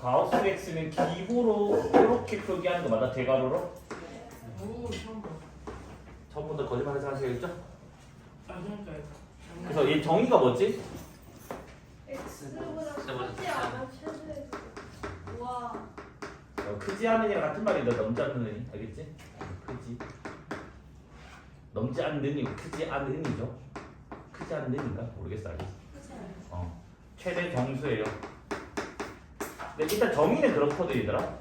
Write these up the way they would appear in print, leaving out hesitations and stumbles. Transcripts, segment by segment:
가우스 x는 기호로 이렇게 표기하는 거 맞아? 대괄호로? 오, 처음 봐. 처음부터 거짓말하지 마시겠죠? 아, 그러니까요. 그래서 얘 정의가 뭐지? X보다 크지 않아 최대. 와. 크지 않은 이랑 같은 말인데 넘지 않는 의미 알겠지? 크지 넘지 않는 의미고 크지 않은 의미죠? 크지 않은 의미인가? 모르겠어 알겠어. 최대 정수예요. 근데 일단 정의는 그렇거든 얘들아.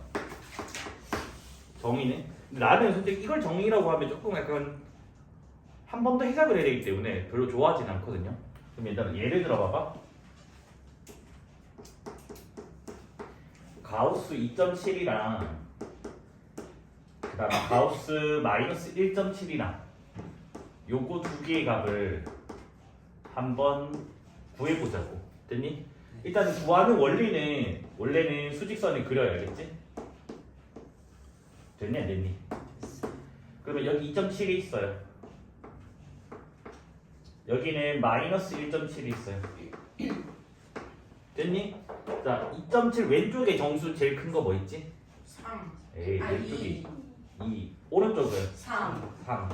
정의는. 근데 나는 솔직히 이걸 정의라고 하면 조금 약간 한 번 더 해석을 해야 되기 때문에 별로 좋아하진 않거든요. 그럼 일단 예를 들어 봐봐. 가우스 2.7이랑 그 다음에 가우스 마이너스 1.7이랑 요거 두 개의 값을 한번 구해보자고. 됐니? 일단 구하는 원래는 수직선을 그려야겠지? 됐니 안 됐니? 그러면 여기 2.7이 있어요. 여기는 마이너스 1.7이 있어요. 됐니? 자, 2.7 왼쪽에 정수 제일 큰 거 뭐 있지? 3. 에이, 아, 왼쪽이 2. 오른쪽은 3. 3.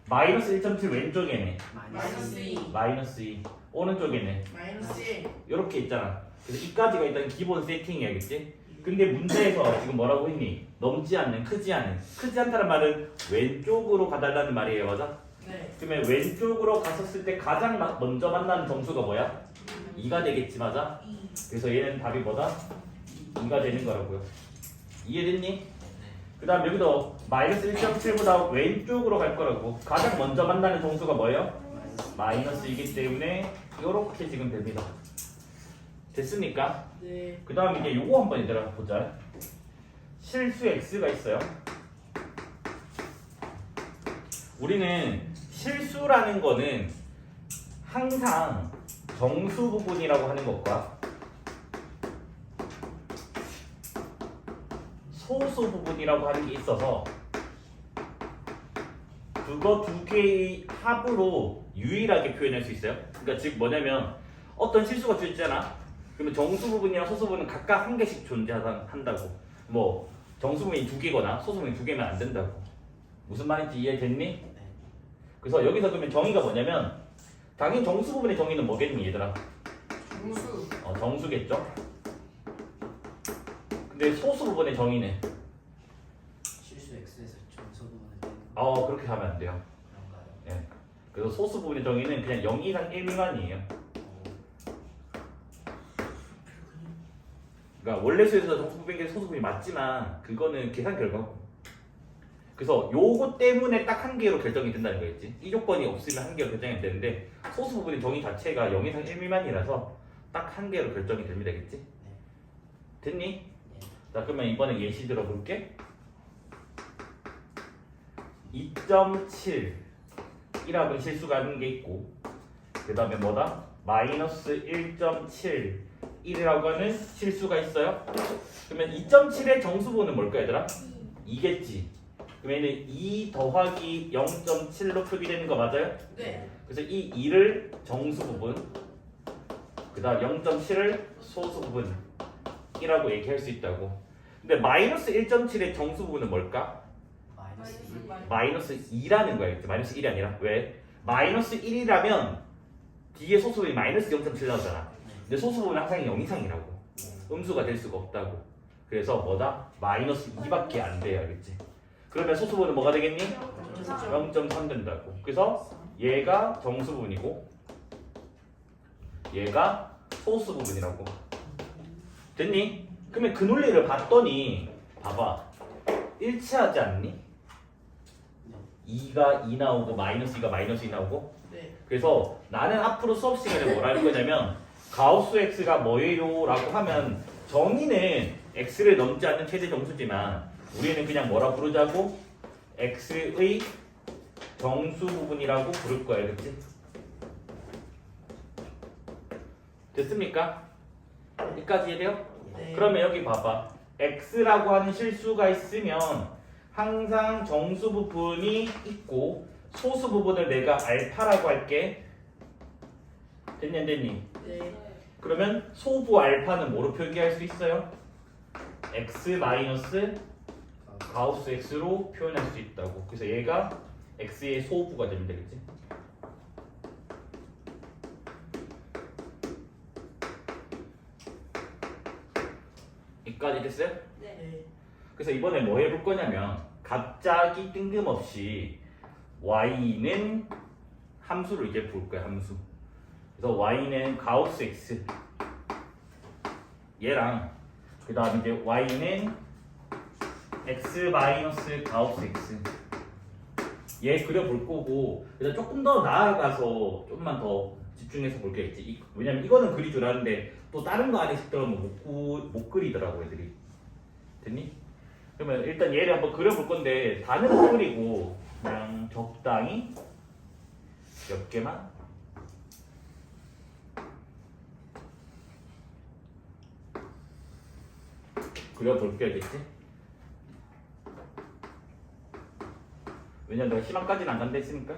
마이너스 1.7 왼쪽에는 마이너스 2. 마이너스 2. 오른쪽에는 마이너스 1. 이렇게 있잖아. 그래서 이까지가 일단 기본 세팅이야겠지? 근데 문제에서 지금 뭐라고 했니? 넘지 않는, 크지 않은. 크지 않다는 말은 왼쪽으로 가달라는 말이에요, 맞아? 네. 그러면 왼쪽으로 갔었을 때 가장 먼저 만나는 정수가 뭐야? 2가 되겠지, 맞아? 그래서 얘는 답이 뭐다? 2가 되는 거라고요. 이해됐니? 그 다음 여기도 마이너스 1.7보다 왼쪽으로 갈 거라고. 가장 먼저 만나는 정수가 뭐예요? 마이너스이기 때문에 이렇게 지금 됩니다. 됐습니까? 네. 그 다음 이제 요거 한번 얘들아 보자. 실수 x가 있어요. 우리는 실수라는 거는 항상 정수 부분이라고 하는 것과 소수 부분이라고 하는 게 있어서 그거 두 개의 합으로 유일하게 표현할 수 있어요. 그러니까 즉 뭐냐면 어떤 실수가 주어지잖아. 그러면 정수 부분이랑 소수 부분은 각각 한 개씩 존재한다고. 뭐 정수 부분이 두 개거나 소수 부분이 두 개면 안 된다고. 무슨 말인지 이해됐니? 그래서 여기서 그러면 정의가 뭐냐면 당연히 정수 부분의 정의는 뭐겠니 얘들아? 정수. 정수겠죠? 근데 소수 부분의 정의는 실수 X에서 정수 부분을 빼는 그렇게 하면 안 돼요. 그런가요? 예. 그래서 소수 부분의 정의는 그냥 0 이상 1 미만이에요. 그러니까 원래 수에서 정수 부분인 게 소수 부분이 맞지만 그거는 계산 결과고. 그래서 요거 때문에 딱 한 개로 결정이 된다는 거겠지. 이 조건이 없으면 한 개로 결정이 안 되는데 소수 부분의 정의 자체가 0 이상 1 미만이라서 딱 한 개로 결정이 됩니다. 겠지? 됐니? 네. 자 그러면 이번에 예시 들어볼게. 2.7이라는 실수가 있는 게 있고 그 다음에 뭐다? 마이너스 1.71이라고 하는 실수가 있어요. 그러면 2.7의 정수부는 뭘까 얘들아? 2겠지. 그러면 2 더하기 0.7로 표기되는 거 맞아요? 네. 그래서 이 2를 정수 부분 그 다음 0.7을 소수 부분이라고 얘기할 수 있다고. 근데 마이너스 1.7의 정수 부분은 뭘까? 마이너스 1. 마이너스 2라는 거야. 마이너스 1이 아니라 왜? 마이너스 1이라면 뒤에 소수 부분이 마이너스 0.7 나오잖아. 근데 소수 부분은 항상 0 이상이라고. 음수가 될 수가 없다고. 그래서 뭐다? 마이너스 2밖에 안 돼요. 알겠지? 그러면 소수 부분은 뭐가 되겠니? 0.3 된다고. 그래서 얘가 정수 부분이고 얘가 소수 부분이라고. 됐니? 그러면 그 논리를 봤더니 봐봐. 일치하지 않니? 2가 2 나오고 마이너스 2가 마이너스 2 나오고. 네. 그래서 나는 앞으로 수업 시간에 뭘 할 거냐면 가우스 x가 뭐예요? 라고 하면 정의는 x를 넘지 않는 최대 정수지만 우리는 그냥 뭐라 부르자고? x의 정수 부분이라고 부를 거야. 그치? 됐습니까? 여기까지 이해돼요? 네. 그러면 여기 봐봐. x라고 하는 실수가 있으면 항상 정수 부분이 있고 소수 부분을 내가 알파라고 할게. 됐니 안 됐니? 네. 그러면 소부 알파는 뭐로 표기할 수 있어요? x 마이너스 가우스 x로 표현할 수 있다고. 그래서 얘가 x의 소부가 되면 되겠지. 여기까지 됐어요? 네. 네. 그래서 이번에 뭐 해볼 거냐면 갑자기 뜬금없이 y는 함수를 이제 볼 거야. 함수. 그래서 y는 가우스 x 얘랑 그 다음에 이제 y는 x 마이너스 가우스 x 얘 그려볼 거고, 그래서 조금 더 나아가서 좀만 더 집중해서 볼 게 있지. 왜냐면 이거는 그릴 줄 아는데 또 다른 거 안에 들어가면 못 그리더라고 애들이. 됐니? 그러면 일단 얘를 한번 그려볼 건데 다는 못 그리고 그냥 적당히 몇 개만 그려볼 게 있겠지? 왜냐면 내가 희망까지는 안 간다 했으니까.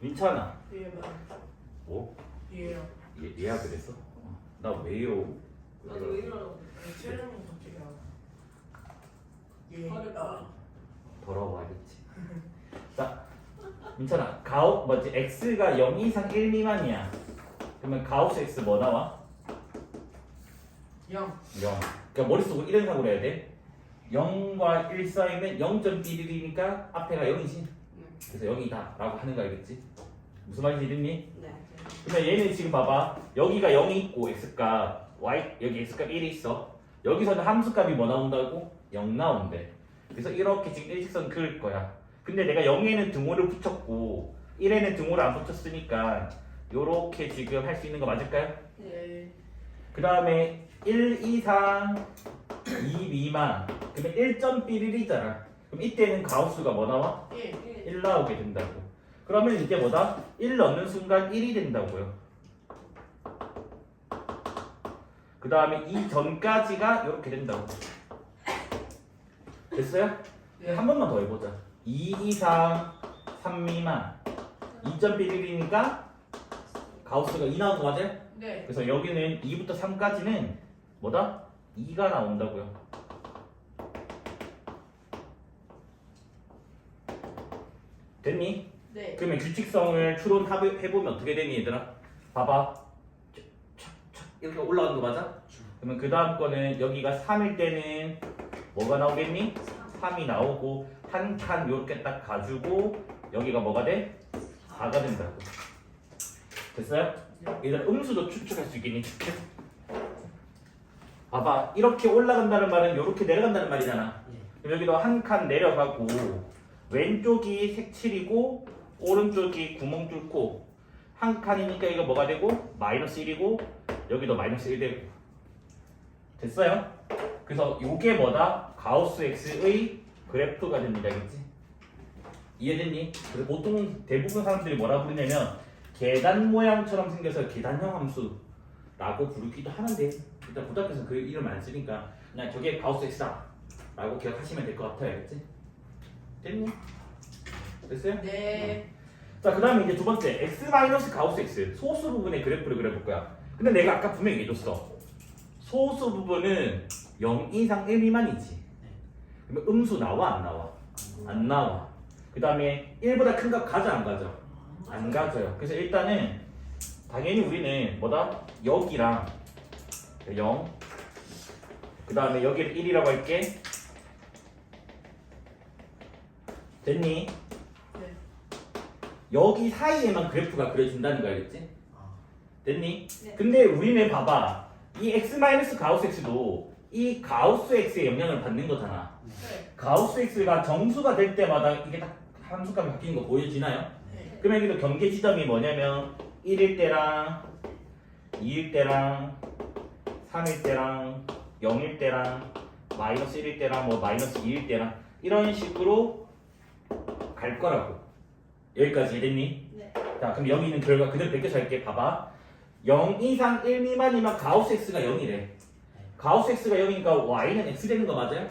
민찬아. 얘만. 뭐? 얘요. 얘야 그랬어? 나 왜요? 나도 왜 이러라고. 촬영은 갑자기 나와. 얘. 더러워 알겠지? 자, 민찬아, 뭐지? x가 0 이상 1 미만이야. 그러면 가우스 x 뭐 나와? 0. 0. 그러니까 머릿속으로 이런 생각을 해야 돼. 0과 1 사이면 0.11이니까 앞에가 0이지. 그래서 0이다 라고 하는 거 알겠지? 무슨 말인지 듣니? 네. 그러면 얘는 지금 봐봐. 여기가 0이 있고 x값 y 여기 x값 1이 있어. 여기서는 함수값이 뭐 나온다고? 0 나온대. 그래서 이렇게 지금 일직선 그을 거야. 근데 내가 0에는 등호를 붙였고 1에는 등호를 안 붙였으니까 요렇게 지금 할 수 있는 거 맞을까요? 네. 그 다음에 1 이상 2 미만 그러면 1.11이잖아. 그럼 이때는 가우스가 뭐 나와? 1. 1 나오게 된다고. 그러면 이제 뭐다? 1 넣는 순간 1이 된다고요. 그 다음에 이 전까지가 이렇게 된다고. 됐어요? 네. 한 번만 더 해보자. 2 이상 3 미만 2.11이니까 가우스가 2 나온 거 맞아요? 네. 그래서 여기는 2부터 3까지는 뭐다? 2가 나온다고요. 됐니? 네. 그러면 규칙성을 추론해보면 어떻게 되니 얘들아? 봐봐. 촥촥촥 이렇게 올라가는 거 맞아? 그러면 그 다음 거는 여기가 3일 때는 뭐가 나오겠니? 3이 나오고 한 칸 요렇게 딱 가지고 여기가 뭐가 돼? 4가 된다고. 됐어요? 얘들아 음수도 추측할 수 있겠니? 추측? 봐봐. 이렇게 올라간다는 말은 요렇게 내려간다는 말이잖아. 그럼 여기도 한 칸 내려가고 왼쪽이 색칠이고 오른쪽이 구멍 뚫고 한 칸이니까 이거 뭐가 되고? 마이너스 1이고 여기도 마이너스 1 되고. 됐어요? 그래서 요게 뭐다? 가우스 x의 그래프가 됩니다. 알겠지? 이해됐니? 그래서 보통 대부분 사람들이 뭐라 부르냐면 계단 모양처럼 생겨서 계단형 함수라고 부르기도 하는데 일단 고등학교에서 그 이름 안 쓰니까 그냥 저게 가우스 x다 라고 기억하시면 될 것 같아요. 알겠지? 됐니? 됐어요? 네. 자, 그 다음에 이제 두 번째 x 마이너스 가우스 x 소수 부분의 그래프를 그려볼 거야. 근데 내가 아까 분명히 얘기해줬어. 소수 부분은 0 이상 1 미만이지. 그러면 음수 나와 안 나와? 안 나와. 그 다음에 1보다 큰 값 가져 안 가져? 안 가져요. 그래서 일단은 당연히 우리는 뭐다? 여기랑 0, 그 다음에 여기를 1이라고 할게. 됐니? 네. 여기 사이에만 그래프가 그려진다는 거 알겠지? 됐니? 네. 근데 우리는 봐봐. 이 x 마이너스 가우스 x도 이 가우스 x의 영향을 받는 거잖아. 네. 가우스 x가 정수가 될 때마다 이게 딱 함수값이 바뀌는 거 보여지나요? 네. 그러면 여기도 경계 지점이 뭐냐면 1일 때랑 2일 때랑 3일 때랑 0일 때랑 마이너스 1일 때랑 뭐 마이너스 2일 때랑 이런 식으로 갈 거라고. 여기까지 됐니? 네. 자, 그럼 여기 있는 결과 그대로 베껴서 할게. 봐봐. 0 이상 1 미만이면 가우스 x가 0이래. 가우스 x가 0이니까 y는 x 되는 거 맞아요?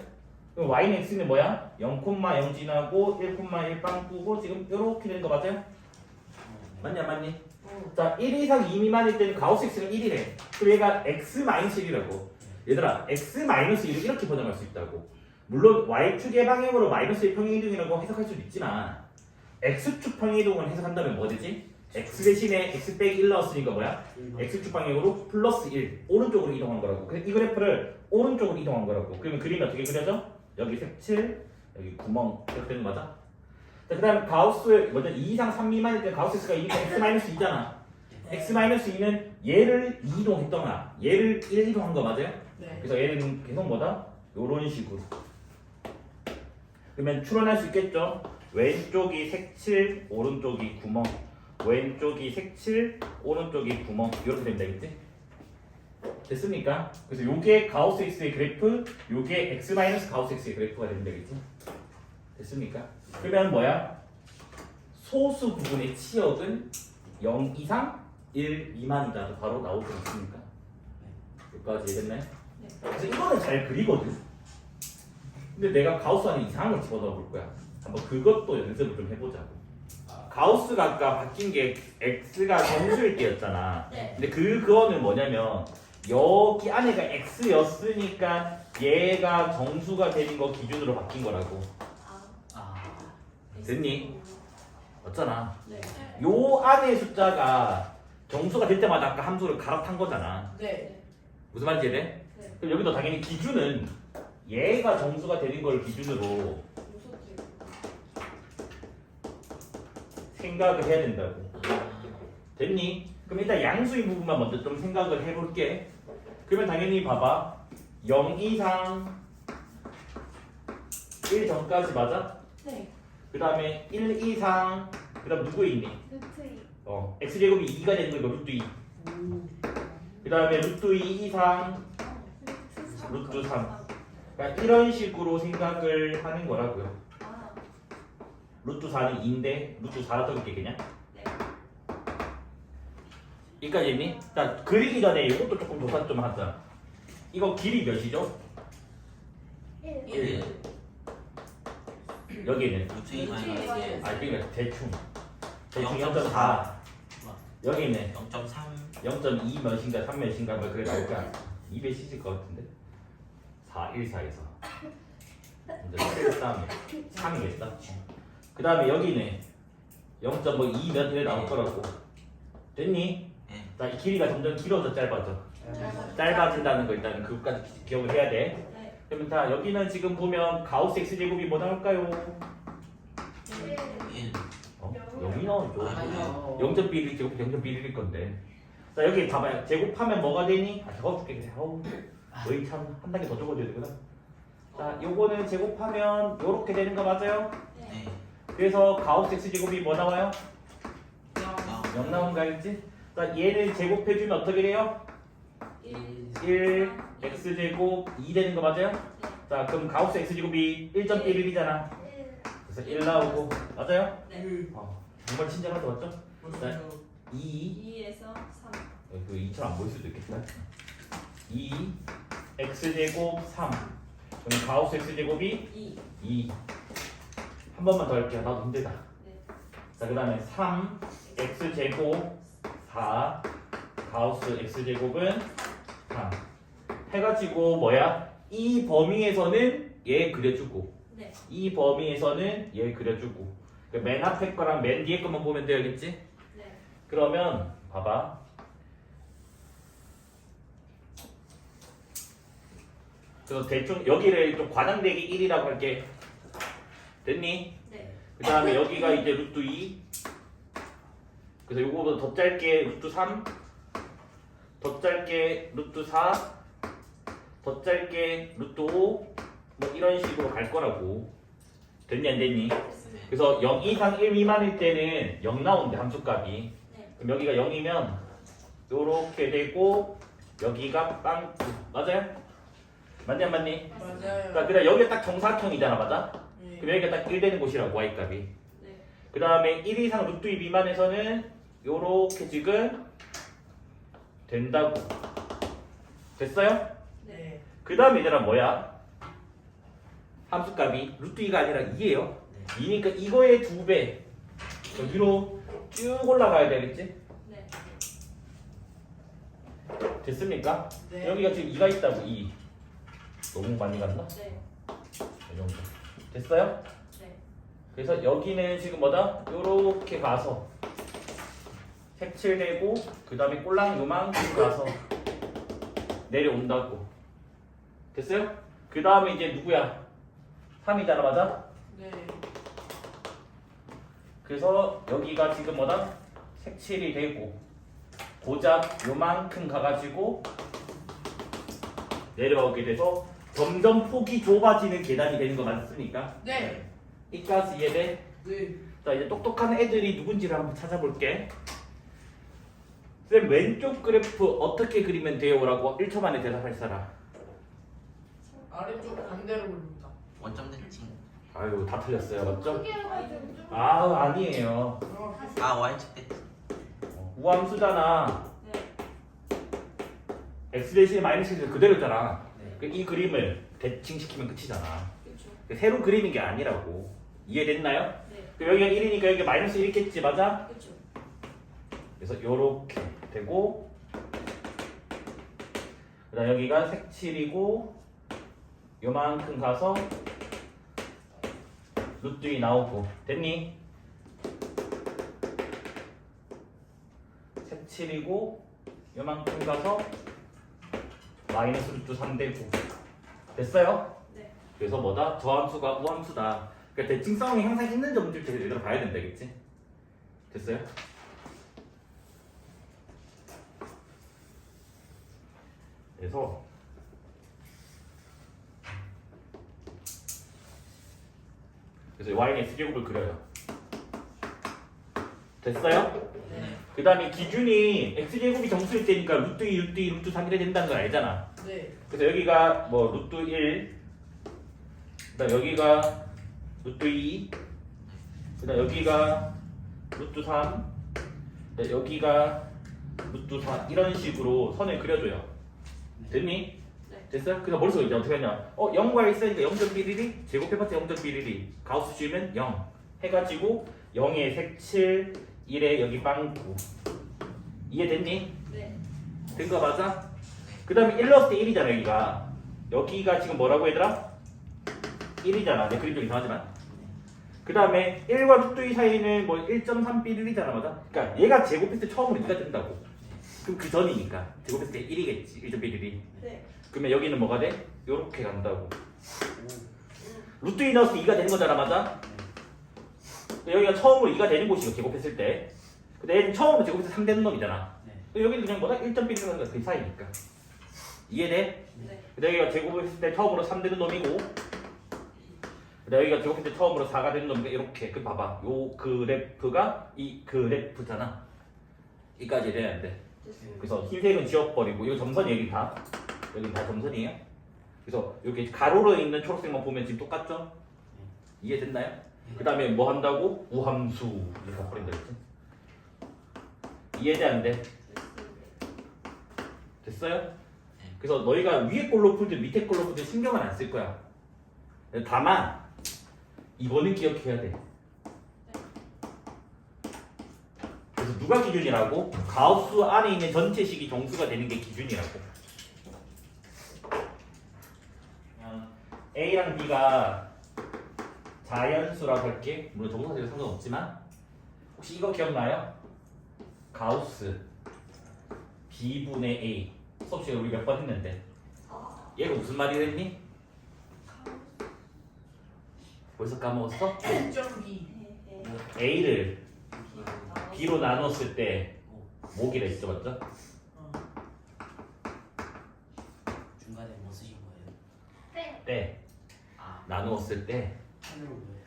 그럼 y는 x는 뭐야? 0,0 지나고 1,1 빵꾸고 지금 이렇게 되는 거 맞아요? 맞냐 맞니? 자, 1 이상 2 미만일 때는 가우스 x가 1이래. 그럼 얘가 x-1이라고. 얘들아, x-1을 이렇게 번역할 수 있다고. 물론 y축의 방향으로 마이너스의 평행이동이라고 해석할 수도 있지만 x축 평행이동을 해석한다면 뭐 되지? x 대신에 x 빼기 1 넣었으니까 뭐야? x축 방향으로 플러스 1 오른쪽으로 이동한 거라고. 그래서 이 그래프를 오른쪽으로 이동한 거라고. 그러면 그림이 어떻게 그려져? 여기 색칠, 여기 구멍 이렇게 되는 거 맞아? 자, 그 다음에 가우스 먼저 2 이상 3 미만일 때 가우스 x가 2니까 x-2잖아. x-2는 얘를 2이동했더나 얘를 1 이동한 거 맞아요? 네. 그래서 얘는 계속 뭐다? 요런 식으로. 그러면 추론할 수 있겠죠? 왼쪽이 색칠, 오른쪽이 구멍. 왼쪽이 색칠, 오른쪽이 구멍. 이렇게 되면 되겠지? 됐습니까? 그래서 요게 가우스 x의 그래프, 요게 x-가우스 x의 그래프가 되면 되겠지? 됐습니까? 그러면 뭐야? 소수 부분의 치역은 0 이상 1 미만이다. 바로 나오지 않습니까? 여기까지 됐나요? 그래서 이거는 잘 그리거든. 근데 내가 가우스 안에 이상한 걸 집어넣어 볼 거야. 한번 그것도 연습을 좀 해보자고. 가우스가 아까 바뀐 게 x가 정수일 때였잖아. 네. 근데 그거는 뭐냐면 여기 안에가 x였으니까 얘가 정수가 되는 거 기준으로 바뀐 거라고. 아, 됐니? 맞잖아. 네. 요 안에 숫자가 정수가 될 때마다 아까 함수를 갈아탄 거잖아. 네. 무슨 말인지 이해? 네. 그럼 여기도 당연히 기준은 얘가 정수가 되는 걸 기준으로 무섭지. 생각을 해야 된다고. 됐니? 그럼 일단 양수인 부분만 먼저 좀 생각을 해볼게. 그러면 당연히 봐봐. 0 이상 1 전까지 맞아? 네. 그 다음에 1 이상 그 다음 누구 있니? 루트 x제곱이 2가 되는 거 루트 2. 그 다음에 루트 2 이상 루트 3. 그러니까 이런 식으로 생각을 하는 거라고요. 아, 루트 4는 2인데 루트 4라 적을게 그냥. 네. 여기까지 했니? 자, 그리기 전에 이것도 조금 조사 좀 하자. 이거 길이 몇이죠? 1. 여기는 루트 2 마이너스 1 아 그러니까 대충 0.4. 0.4. 여기는 0.3 0.2 몇인가 3 몇인가 뭐 그래 나올까? 2배 씻을 것 같은데 4, 1, 4에서 이제 7 다음에 3이겠다. 그 다음에 여기는 0.2 몇 이래 나올 거라고. 됐니? 네. 자, 이 길이가 점점 길어져 짧아져. 짧아진다는 거 일단 그것까지 기억을 해야 돼. 네. 그러면 자 여기는 지금 보면 가우스 x제곱이 뭐 나올까요? 1 0이 나오죠. 아니요. 0.1 제곱 0.1일 건데. 자 여기 봐봐요. 제곱하면 뭐가 되니? 적어줄게 그냥. 너희 참 한 단계 더 적어줘야 되구나. 자 요거는 제곱하면 요렇게 되는 거 맞아요? 네 그래서 가우스 x제곱이 뭐 나와요? 0 0 나온 거 알겠지? 자 얘를 제곱해주면 어떻게 돼요? 1 x제곱 2 되는 거 맞아요? 자 그럼 가우스 x제곱이 1.11이잖아. 그래서 1 나오고 맞아요? 네. 정말 친절하다 맞죠? 자, 2 2에서 3. 그 2처럼 안 보일 수도 있겠다. 2 x제곱 3 그럼 가우스 x제곱이 2. 2 한 번만 더 할게요. 나도 힘들다. 네. 자 그 다음에 3 x제곱 4 가우스 x제곱은 3 해가지고 뭐야? 이 범위에서는 얘 그려주고 네. 이 범위에서는 얘 그려주고 맨 앞에 거랑 맨 뒤에 거만 보면 되겠지? 네. 그러면 봐봐. 그래서 대충 여기를 좀 과장되게 1이라고 할게. 됐니? 네. 그 다음에 여기가 이제 루트 2. 그래서 요거보다 더 짧게 루트 3. 더 짧게 루트 4. 더 짧게 루트 5. 뭐 이런 식으로 갈 거라고. 됐니 안 됐니? 그래서 0 이상 1 미만일 때는 0 나오는데 함수값이. 네. 그럼 여기가 0이면 요렇게 되고 여기가 빵꾸. 맞아요? 맞니 안 맞니? 맞아요. 자, 그다음 여기가 딱 정사각형이잖아, 맞아? 네. 그럼 여기가 딱 1 되는 곳이라고 y값이. 네. 그 다음에 1 이상 루트 2 미만에서는 요렇게 지금 된다고. 됐어요? 네. 그 다음에 얘들아 뭐야? 함수값이 루트 2가 아니라 2예요. 2니까 이거의 2배. 위로 쭉 올라가야 되겠지? 네. 됐습니까? 네. 여기가 지금 2가 있다고 2. 너무 많이 갔나? 네. 이 정도. 됐어요? 네. 그래서 여기는 지금 뭐다? 요렇게 가서 색칠되고 그 다음에 꼴랑 요만큼 가서 내려온다고. 됐어요? 그 다음에 이제 누구야? 3이잖아, 맞아? 네. 그래서 여기가 지금 뭐다? 색칠이 되고 고작 요만큼 가가지고 내려오게 돼서 점점 폭이 좁아지는 계단이 되는 거 맞습니까? 네. 이까지 이해돼? 네. 자 이제 똑똑한 애들이 누군지를 한번 찾아볼게. 쌤 왼쪽 그래프 어떻게 그리면 돼요? 라고 1초 만에 대답할 사람. 아래쪽 반대로 올립니다. 원점 대칭. 아유 다 틀렸어요 맞죠? 크게 해가지고 좀. 아 아니에요. 다시. 아 Y축 대칭. 우함수잖아. 네. x 대신에 마이너스 그대로잖아. 네. 이 그림을 대칭시키면 끝이잖아. 그렇죠. 새로 그리는 게 아니라고. 이해됐나요? 네. 여기가 1이니까 여기 마이너스 1있겠지 맞아? 그렇죠. 그래서 요렇게 되고 그다음 여기가 색칠이고 요만큼 가서 루트이 나오고 됐니? 색칠이고 요만큼 가서 마이너스 루트 3 되고 됐어요? 네. 그래서 뭐다? 저함수가 우함수다. 그러니까 대칭성이 항상 있는 점들 제대로 봐야 된다, 겠지? 됐어요? 그래서 y는 x제곱을 그려요. 됐어요? 네. 그 다음에 기준이 x제곱이 정수일 때니까 루트 2, 루트 2, 루트 3 이래 된다는 걸 알잖아. 네. 그래서 여기가 뭐 루트 1, 그다음 여기가 루트 2, 그다음 여기가 루트 3, 그다음 여기가 루트 4 이런 식으로 선을 그려줘요. 됐니? 네. 됐어요? 그래서 머릿속에 이제 어떻게 하냐? 0과 있으니까 0.1mm 제곱해봤자 0.1mm 가우스 씌우면 0 해가지고 0에 색칠 1에 여기 빵꾸 이해됐니? 네. 된 거 맞아? 그 다음에 1 넣었을 때 1이잖아 여기가 지금 뭐라고 얘들아? 1이잖아 내 그림 좀 이상하지만 그 다음에 1과 루트 2 사이는 뭐 1.3mm1이잖아 맞아? 그러니까 얘가 제곱했을 때 처음으로 2가 된다고 그럼 그 전이니까 제곱했을 때 1이겠지 1.1mm 네. 그러면 여기는 뭐가 돼? 요렇게 간다고 루트 2 넣었을 때 2가 되는 거잖아 맞아? 여기가 처음으로 2가 되는 곳이고 제곱했을 때 근데 얘는 처음으로 제곱해서 3 되는 놈이잖아 여기는 그냥 뭐다? 1.1이라는 그 사이니까 이해돼? 네. 근데 여기가 제곱했을 때 처음으로 3 되는 놈이고 근데 여기가 제곱했을 때 처음으로 4가 되는 놈이니까 이렇게 그 봐봐 요 그래프가 이 그래프잖아 이까지 돼야 돼 됐습니다. 그래서 흰색은 지워버리고 이거 점선이 여기 다 점선이에요 그래서 여기 가로로 있는 초록색만 보면 지금 똑같죠? 이해됐나요? 그 다음에 뭐 한다고? 우함수 이렇게 가버린다 했지 이해돼 안 돼? 됐어요? 그래서 너희가 위에 걸로 풀든 밑에 걸로 풀든 신경은 안 쓸 거야 다만 이거는 기억해야 돼 그래서 누가 기준이라고? 가우스 안에 있는 전체식이 정수가 되는 게 기준이라고 그냥 A랑 B가 자연수라고 할게 물론 정사되고 상관없지만 혹시 이거 기억나요? 가우스 B분의 A 수업 시간에 우리 몇 번 했는데 얘가 무슨 말이 됐니? 벌써 까먹었어? 1.2. A를 B로 나눴을 때 모기라 했죠 맞죠? 중간에 뭐 쓰신 거예요? 네. 때 아, 나누었을 때 펜으로 왜?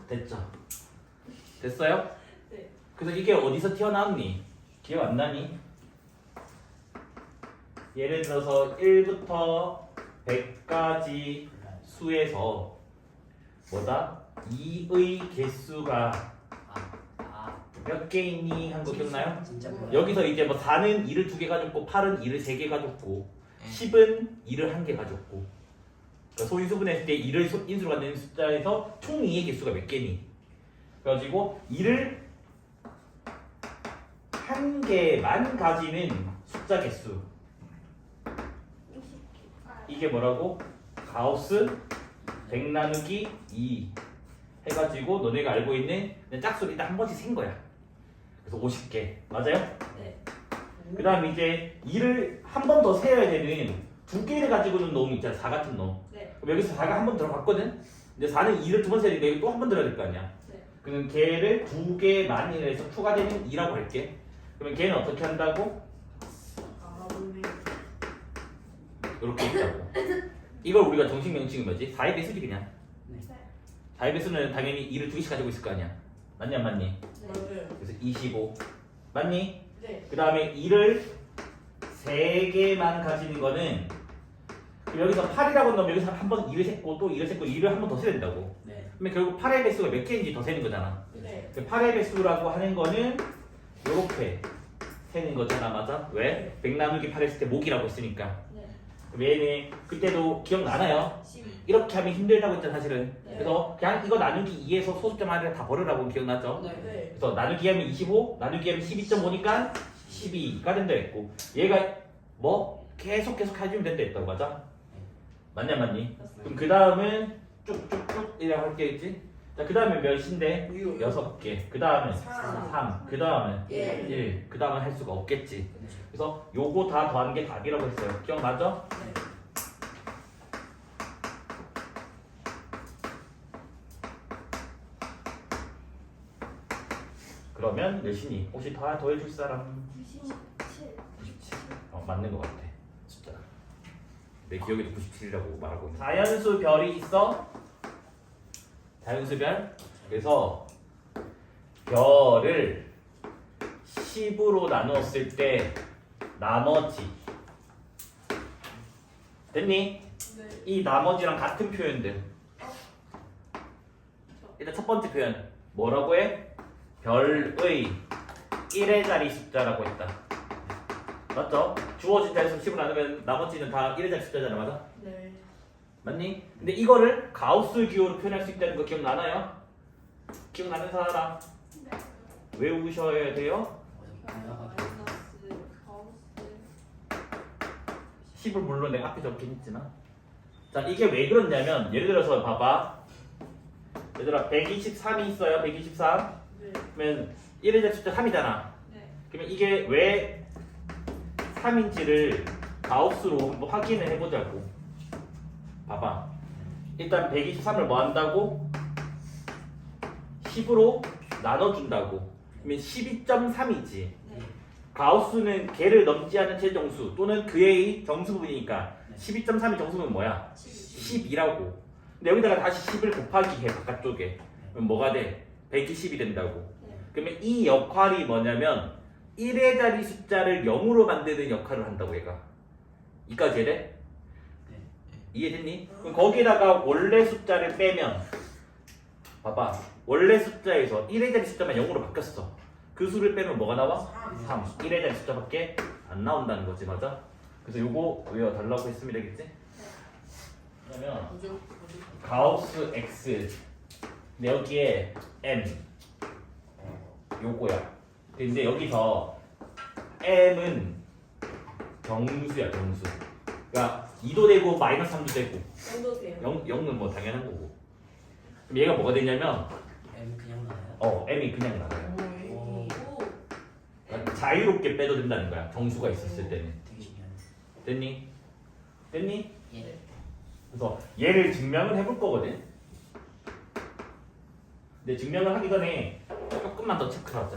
됐죠? 됐어요? 네. 그래서 이게 어디서 튀어나왔니? 기억 안 나니? 예를 들어서 1부터 100까지 수에서 뭐다? 2의 개수가 몇 개 있니? 한 거 기억나요? 진짜 몰라요. 여기서 이제 뭐 4는 2를 2개 가졌고 8은 2를 3개 가졌고 10은 2를 1개 가졌고 그러니까 소인수분했을 때 2를 인수로 갖는 숫자에서 총 2의 개수가 몇 개니? 그래가지고 2를 한 개만 가지는 숫자 개수. 이게 뭐라고? 가우스 100 나누기 2 해가지고 너네가 알고 있는 그냥 짝수를 일단 한 번씩 센 거야. 그래서 50개 맞아요? 네. 그 다음 이제 2를 한 번 더 세어야 되는 두 개를 가지고 있는 놈 있잖아. 4 같은 놈. 네. 그럼 여기서 4가 한 번 들어갔거든? 근데 4는 2를 두 번 세야 되는데 또 한 번 들어야 될 거 아니야. 네. 그러면 걔를 두 개만 해서 추가되는 2라고 할게. 그러면 걔는 어떻게 한다고? 아, 맞네. 이렇게 있다고. 이걸 우리가 정식 명칭이 뭐지? 4의 배수지 그냥. 네. 4의 배수는 당연히 2를 두 개씩 가지고 있을 거 아니야. 맞니 안 맞니? 맞아요. 그래서 25. 맞니? 네. 그 다음에 2를 3개만 가지는 거는 여기서 8이라고 넣으면 여기서 한 번 2를 셌고 또 2를 셌고 2를 한 번 더 세야 된다고. 네. 그러면 결국 8의 배수가 몇 개인지 더 세는 거잖아. 네. 8의 배수라고 하는 거는 요렇게 세는 거잖아. 맞아? 왜? 100 나누기 8 했을 때 목이라고 했으니까. 네. 그럼 얘는 그때도 기억나나요? 12. 이렇게 하면 힘들다고 했잖아 사실은. 네. 그래서 그냥 이거 나누기 2에서 소수점 하나 다 버리라고 기억나죠? 네. 그래서 나누기 하면 25, 나누기 하면 12.5니까 12가 된다 했고 얘가 뭐 계속 해주면 된다 했다고. 맞아? 맞냐 맞니? 그럼 그 다음은 쭉쭉쭉 이라고 할 게 있지? 자, 그 다음에 몇인데? 6개. 그 다음은 3. 그 다음은 1. 그 다음은 할 수가 없겠지. 그래서 요거 다 더하는 게 답이라고 했어요. 기억나죠? 네. 그러면 몇이니? 혹시 더 더해줄 사람? 97. 97. 맞는 것 같아. 숫자. 내 기억에도 97이라고 말하고 있는. 자연수 별이 있어? 자연수 별? 그래서 별을 10으로 나누었을 때 나머지 됐니? 네. 이 나머지랑 같은 표현들. 일단 첫 번째 표현 뭐라고 해? 별의 1의 자리 숫자라고 했다. 맞죠? 주어진 자리수 10을 나누면 나머지는 다 1의 자리 숫자잖아. 맞아? 네. 맞니? 근데 이거를 가우스 기호로 표현할 수 있다는 거 기억나나요? 기억나는 사람 네. 외우셔야 돼요. 마이너스 가우스. 10을 물론 내가 앞에 적긴 했지만 자 이게 왜 그렇냐면 예를 들어서 봐봐 얘들아 123이 있어요. 123 네. 그러면 1의 자리 숫자 3이잖아. 네. 그러면 이게 왜 3인지를 가우스로 한번 확인을 해보자고. 봐봐. 일단 123을 뭐 한다고? 10으로 나눠준다고. 그러면 12.3이지. 네. 가우스는 걔를 넘지 않은 최정수 또는 그의 정수 부분이니까 12.3이 정수는 뭐야? 10이라고. 근데 여기다가 다시 10을 곱하기 해 바깥쪽에. 그럼 뭐가 돼? 120이 된다고. 네. 그러면 이 역할이 뭐냐면 1의 자리 숫자를 0으로 만드는 역할을 한다고 얘가. 이까지 돼? 네. 이해됐니? 그럼 거기다가 원래 숫자를 빼면 봐봐 원래 숫자에서 1의 자리 숫자만 0으로 바뀌었어. 그 수를 빼면 뭐가 나와? 3. 1의 자리 숫자밖에 안 나온다는 거지. 맞아? 그래서 요거 외워달라고 했으면 되겠지? 그러면 뭐죠? 가우스 X 근데 여기에 M 요거야. 근데 여기서 M은 정수야 정수. 그러니까 2도 되고 마이너스 3도 되고 정도세요. 0은 뭐 당연한 거고. 그럼 얘가 뭐가 되냐면 M 그냥 나와요? M이 그냥 나와요. 오. 오. 그러니까 자유롭게 빼도 된다는 거야. 정수가 있었을 때는. 되게 신기하네. 됐니? 됐니? 예. 그래서 얘를 증명을 해볼 거거든. 근데 증명을 하기 전에 조금만 더 체크하자.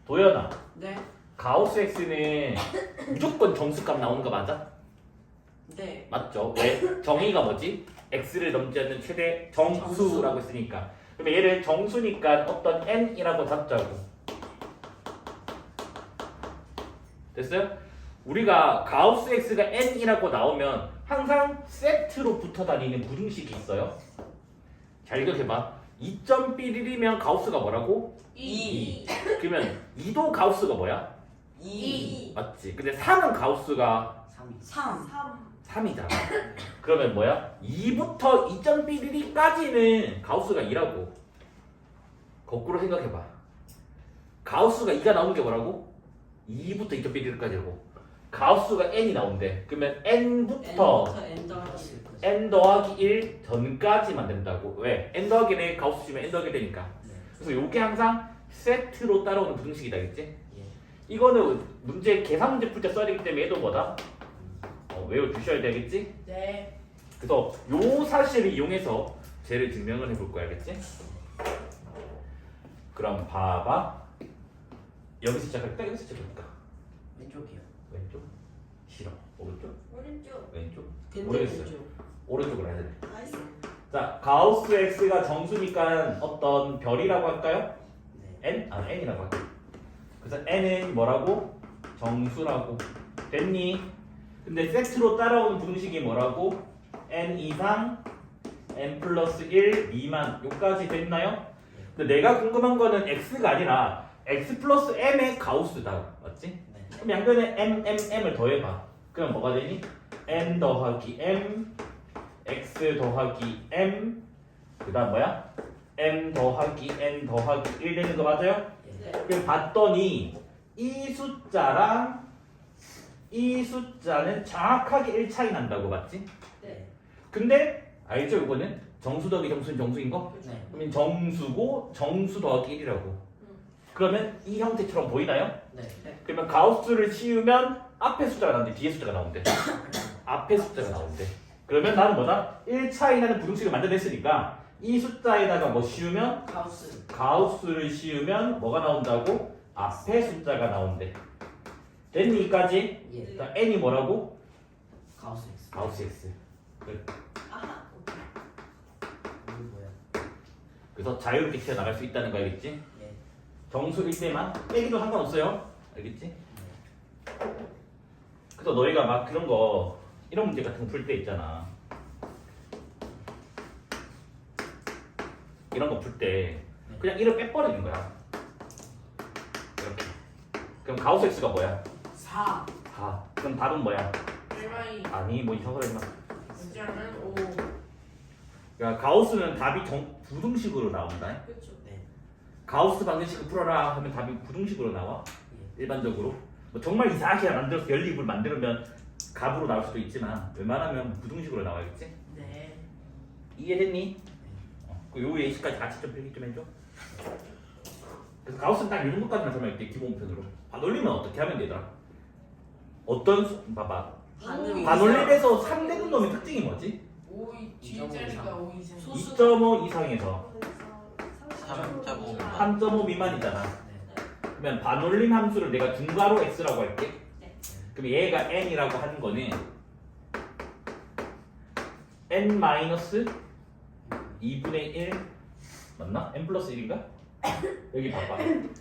도연아, 네. 가우스 X는 무조건 정수값 나오는 거 맞아? 네. 맞죠? 왜? 정의가 뭐지? X를 넘지 않는 최대 정수라고 했으니까. 그러면 얘를 정수니까 어떤 n이라고 잡자고. 됐어요? 우리가 가우스 X가 n이라고 나오면 항상 세트로 붙어 다니는 부등식이 있어요. 잘 기억해봐. 2.1이면 가우스가 뭐라고? 2. 그러면 2도 가우스가 뭐야? 2. 맞지? 근데 3은 가우스가 3이. 3. 3이잖아. 그러면 뭐야? 2부터 2.11까지는 가우스가 2라고. 거꾸로 생각해봐. 가우스가 2가 나오는 게 뭐라고? 2부터 2.11까지라고. 가우스가 n이 나온대. 그러면 n부터 N 더하기 n 더하기 1 전까지만 된다고. 왜? n 더하기 1에 가우스 주면 n 더하기 1 되니까. 네. 그래서 요게 항상 세트로 따라오는 부등식이다, 그랬지? 예. 이거는 문제 계산 문제 풀 때 써야 되기 때문에 얘도 뭐다? 외워주셔야 되겠지? 네. 그래서 요 사실을 이용해서 쟤를 증명을 해볼 거야, 알겠지? 그럼 봐봐. 여기서 시작할까? 여기서 시작할까? 왼쪽이요. 왼쪽? 싫어. 오른쪽? 오른쪽. 왼쪽? 근데 모르겠어요. 왼쪽. 오른쪽으로 해야 돼. 나이스. 자, 가우스 x가 정수니까 어떤 별이라고 할까요? 네. n? n이라고 할게요. 그래서 n은 뭐라고? 정수라고. 됐니? 근데 세트로 따라오는 부등식이 뭐라고? n 이상 n 플러스 1 미만 요까지 됐나요? 근데 내가 궁금한 거는 x가 아니라 x 플러스 m의 가우스다. 맞지? 네. 그럼 양변에 m을 더해봐. 그럼 뭐가 되니? n 더하기 m x 더하기 m 그 다음 뭐야? m 더하기 n 더하기 1 되는 거 맞아요? 예. 네. 그럼 봤더니 이 숫자랑 이 숫자는 정확하게 1 차이 난다고 맞지? 네. 근데 알죠? 이거는 정수 더하기 정수는 정수인 거? 네. 그러면 정수고 정수 더하기 1이라고. 그러면 이 형태처럼 보이나요? 네. 그러면 가우스를 씌우면 앞에 숫자가 나오는데 뒤에 숫자가 나온대. 앞에 숫자가 나온대. 그러면 나는 뭐다? 1 차이 나는 부등식을 만들어냈으니까 이 숫자에다가 뭐 씌우면 가우스. 가우스를 씌우면 뭐가 나온다고? 앞에 숫자가 나온대. 됐니? 이까지? 예. 자, n이 뭐라고? 가우스 X. 가우스 x. 아하. 이게 뭐야? 그래서 자유롭게 튀어나갈 수 있다는 거 알겠지? 예. 정수일 때만 빼기도 상관없어요. 알겠지? 네. 그래서 너희가 막 그런 거 이런 문제 같은 거 풀 때 있잖아. 이런 거 풀 때 그냥 1을 빼버리는 거야. 이렇게. 그럼 가우스 x가 뭐야? 4. 4. 그럼 답은 뭐야? 얼마이? 아니 뭐 이상한 소리 하지 마. 문자는 5. 그러니까 가우스는 답이 부등식으로 나온다. 그렇죠. 네. 가우스 방정식을 풀어라 하면 답이 부등식으로 나와. 예. 일반적으로. 뭐 정말 이상하게 만들어서 연립을 만들면 값으로 나올 수도 있지만 웬만하면 부등식으로 나와야겠지? 네. 이해됐니? 요 예시까지 같이 좀 필기 좀 해줘. 그래서 가우스는 딱 이런 것까지만 설명할게. 기본편으로. 반올림은 어떻게 하면 되더라? 봐봐. 반올림. 반올림에서 3되는 놈의 특징이 뭐지? 5 뒤에 자리가 5 이상. 2.5 이상에서 3.5 3.5 미만이잖아. 네. 그러면 반올림 함수를 내가 중괄호 x라고 할게. 네. 그럼 얘가 n이라고 하는 거는 n 마이너스 2분의 1 맞나? n 플러스 1인가? 여기 봐봐.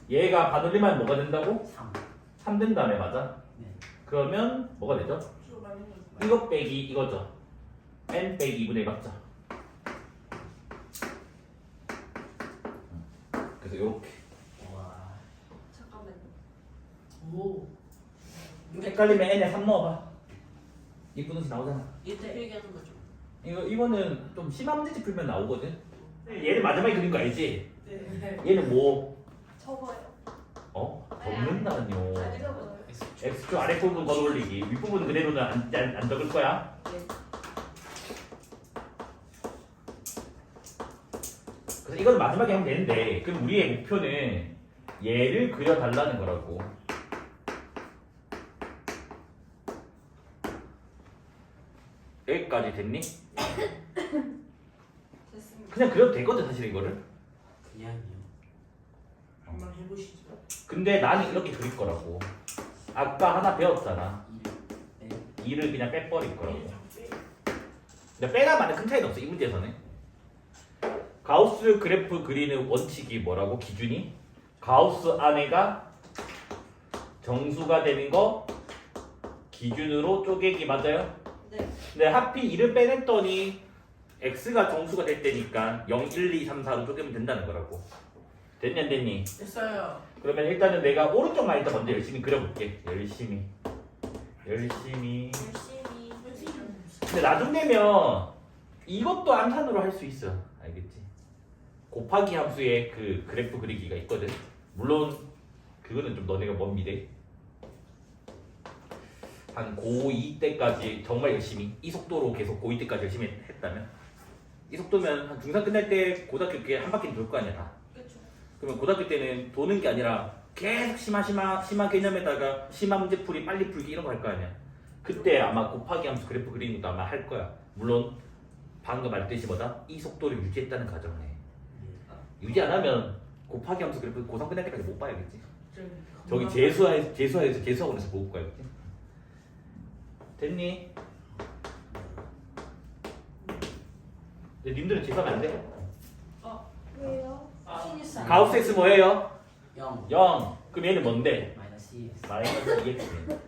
얘가 반올림하면 뭐가 된다고? 3. 3 된다며 맞아? 네. 그러면 뭐가 되죠? 저 많이 거. 이것 빼기 이거죠. n 빼기 2분의 1 맞죠? 그래서 이렇게 와. 잠깐만요. 오. 헷갈리면 n에 3 넣어봐. 이 분식 나오잖아. 이때 얘기하는 거죠. 이거는 좀 심한 문제집 풀면 나오거든. 얘는 마지막에 그린 거 알지? 네. 얘는 뭐 적어요. 적는다뇨. 안 적어요. X축 아래 부분 걷어 올리기. 윗부분 그대로는 안 적을 거야. 네. 그래서 이건 마지막에 하면 되는데 그럼 우리의 목표는 얘를 그려달라는 거라고. 여기까지 됐니? 됐습니다. 그냥 그려도 되거든 사실 이거를. 그냥요. 한번 해보시죠. 근데 나는 이렇게 그릴 거라고. 아까 하나 배웠잖아. 2. 네. 2를 그냥 빼버릴 거라고. 근데 빼가면 큰 차이는 없어 이 문제에서는. 가우스 그래프 그리는 원칙이 뭐라고? 기준이 가우스 안에가 정수가 되는 거 기준으로 쪼개기 맞아요? 네. 근데 하필 2를 빼냈더니 x가 정수가 될 때니까 0, 1, 2, 3, 4로 쪼개면 된다는 거라고. 됐냐 안 됐니? 됐어요. 그러면 일단은 내가 오른쪽 라인부터 먼저 열심히 그려볼게. 열심히 열심히. 근데 나중 되면 이것도 암산으로 할 수 있어. 알겠지? 곱하기 함수의 그 그래프 그리기가 있거든. 물론 그거는 좀 너네가 먼 미래. 한 고2 때까지 정말 열심히 이 속도로 계속 고2 때까지 열심히 했다면 이 속도면 한 중3 끝날 때 고등학교 때 한 바퀴 돌 거 아니야 다. 그쵸. 그러면 고등학교 때는 도는 게 아니라 계속 심한 개념에다가 심한 문제풀이 빨리 풀기 이런 거 할 거 아니야. 그때 아마 곱하기 함수 그래프 그리는 것도 아마 할 거야. 물론 방금 말했듯이 뭐다? 이 속도를 유지했다는 가정에 유지 안 하면 곱하기 함수 그래프 고3 끝날 때까지 못 봐야겠지. 저기 재수학원에서 못 봐야겠지. 됐니? 근데 님들은 재수하면 안 돼? 왜요? 신입사. 가우스 X 뭐예요? 0 0. 그럼 얘는 뭔데? 마이너스 2x 마이너스 2x.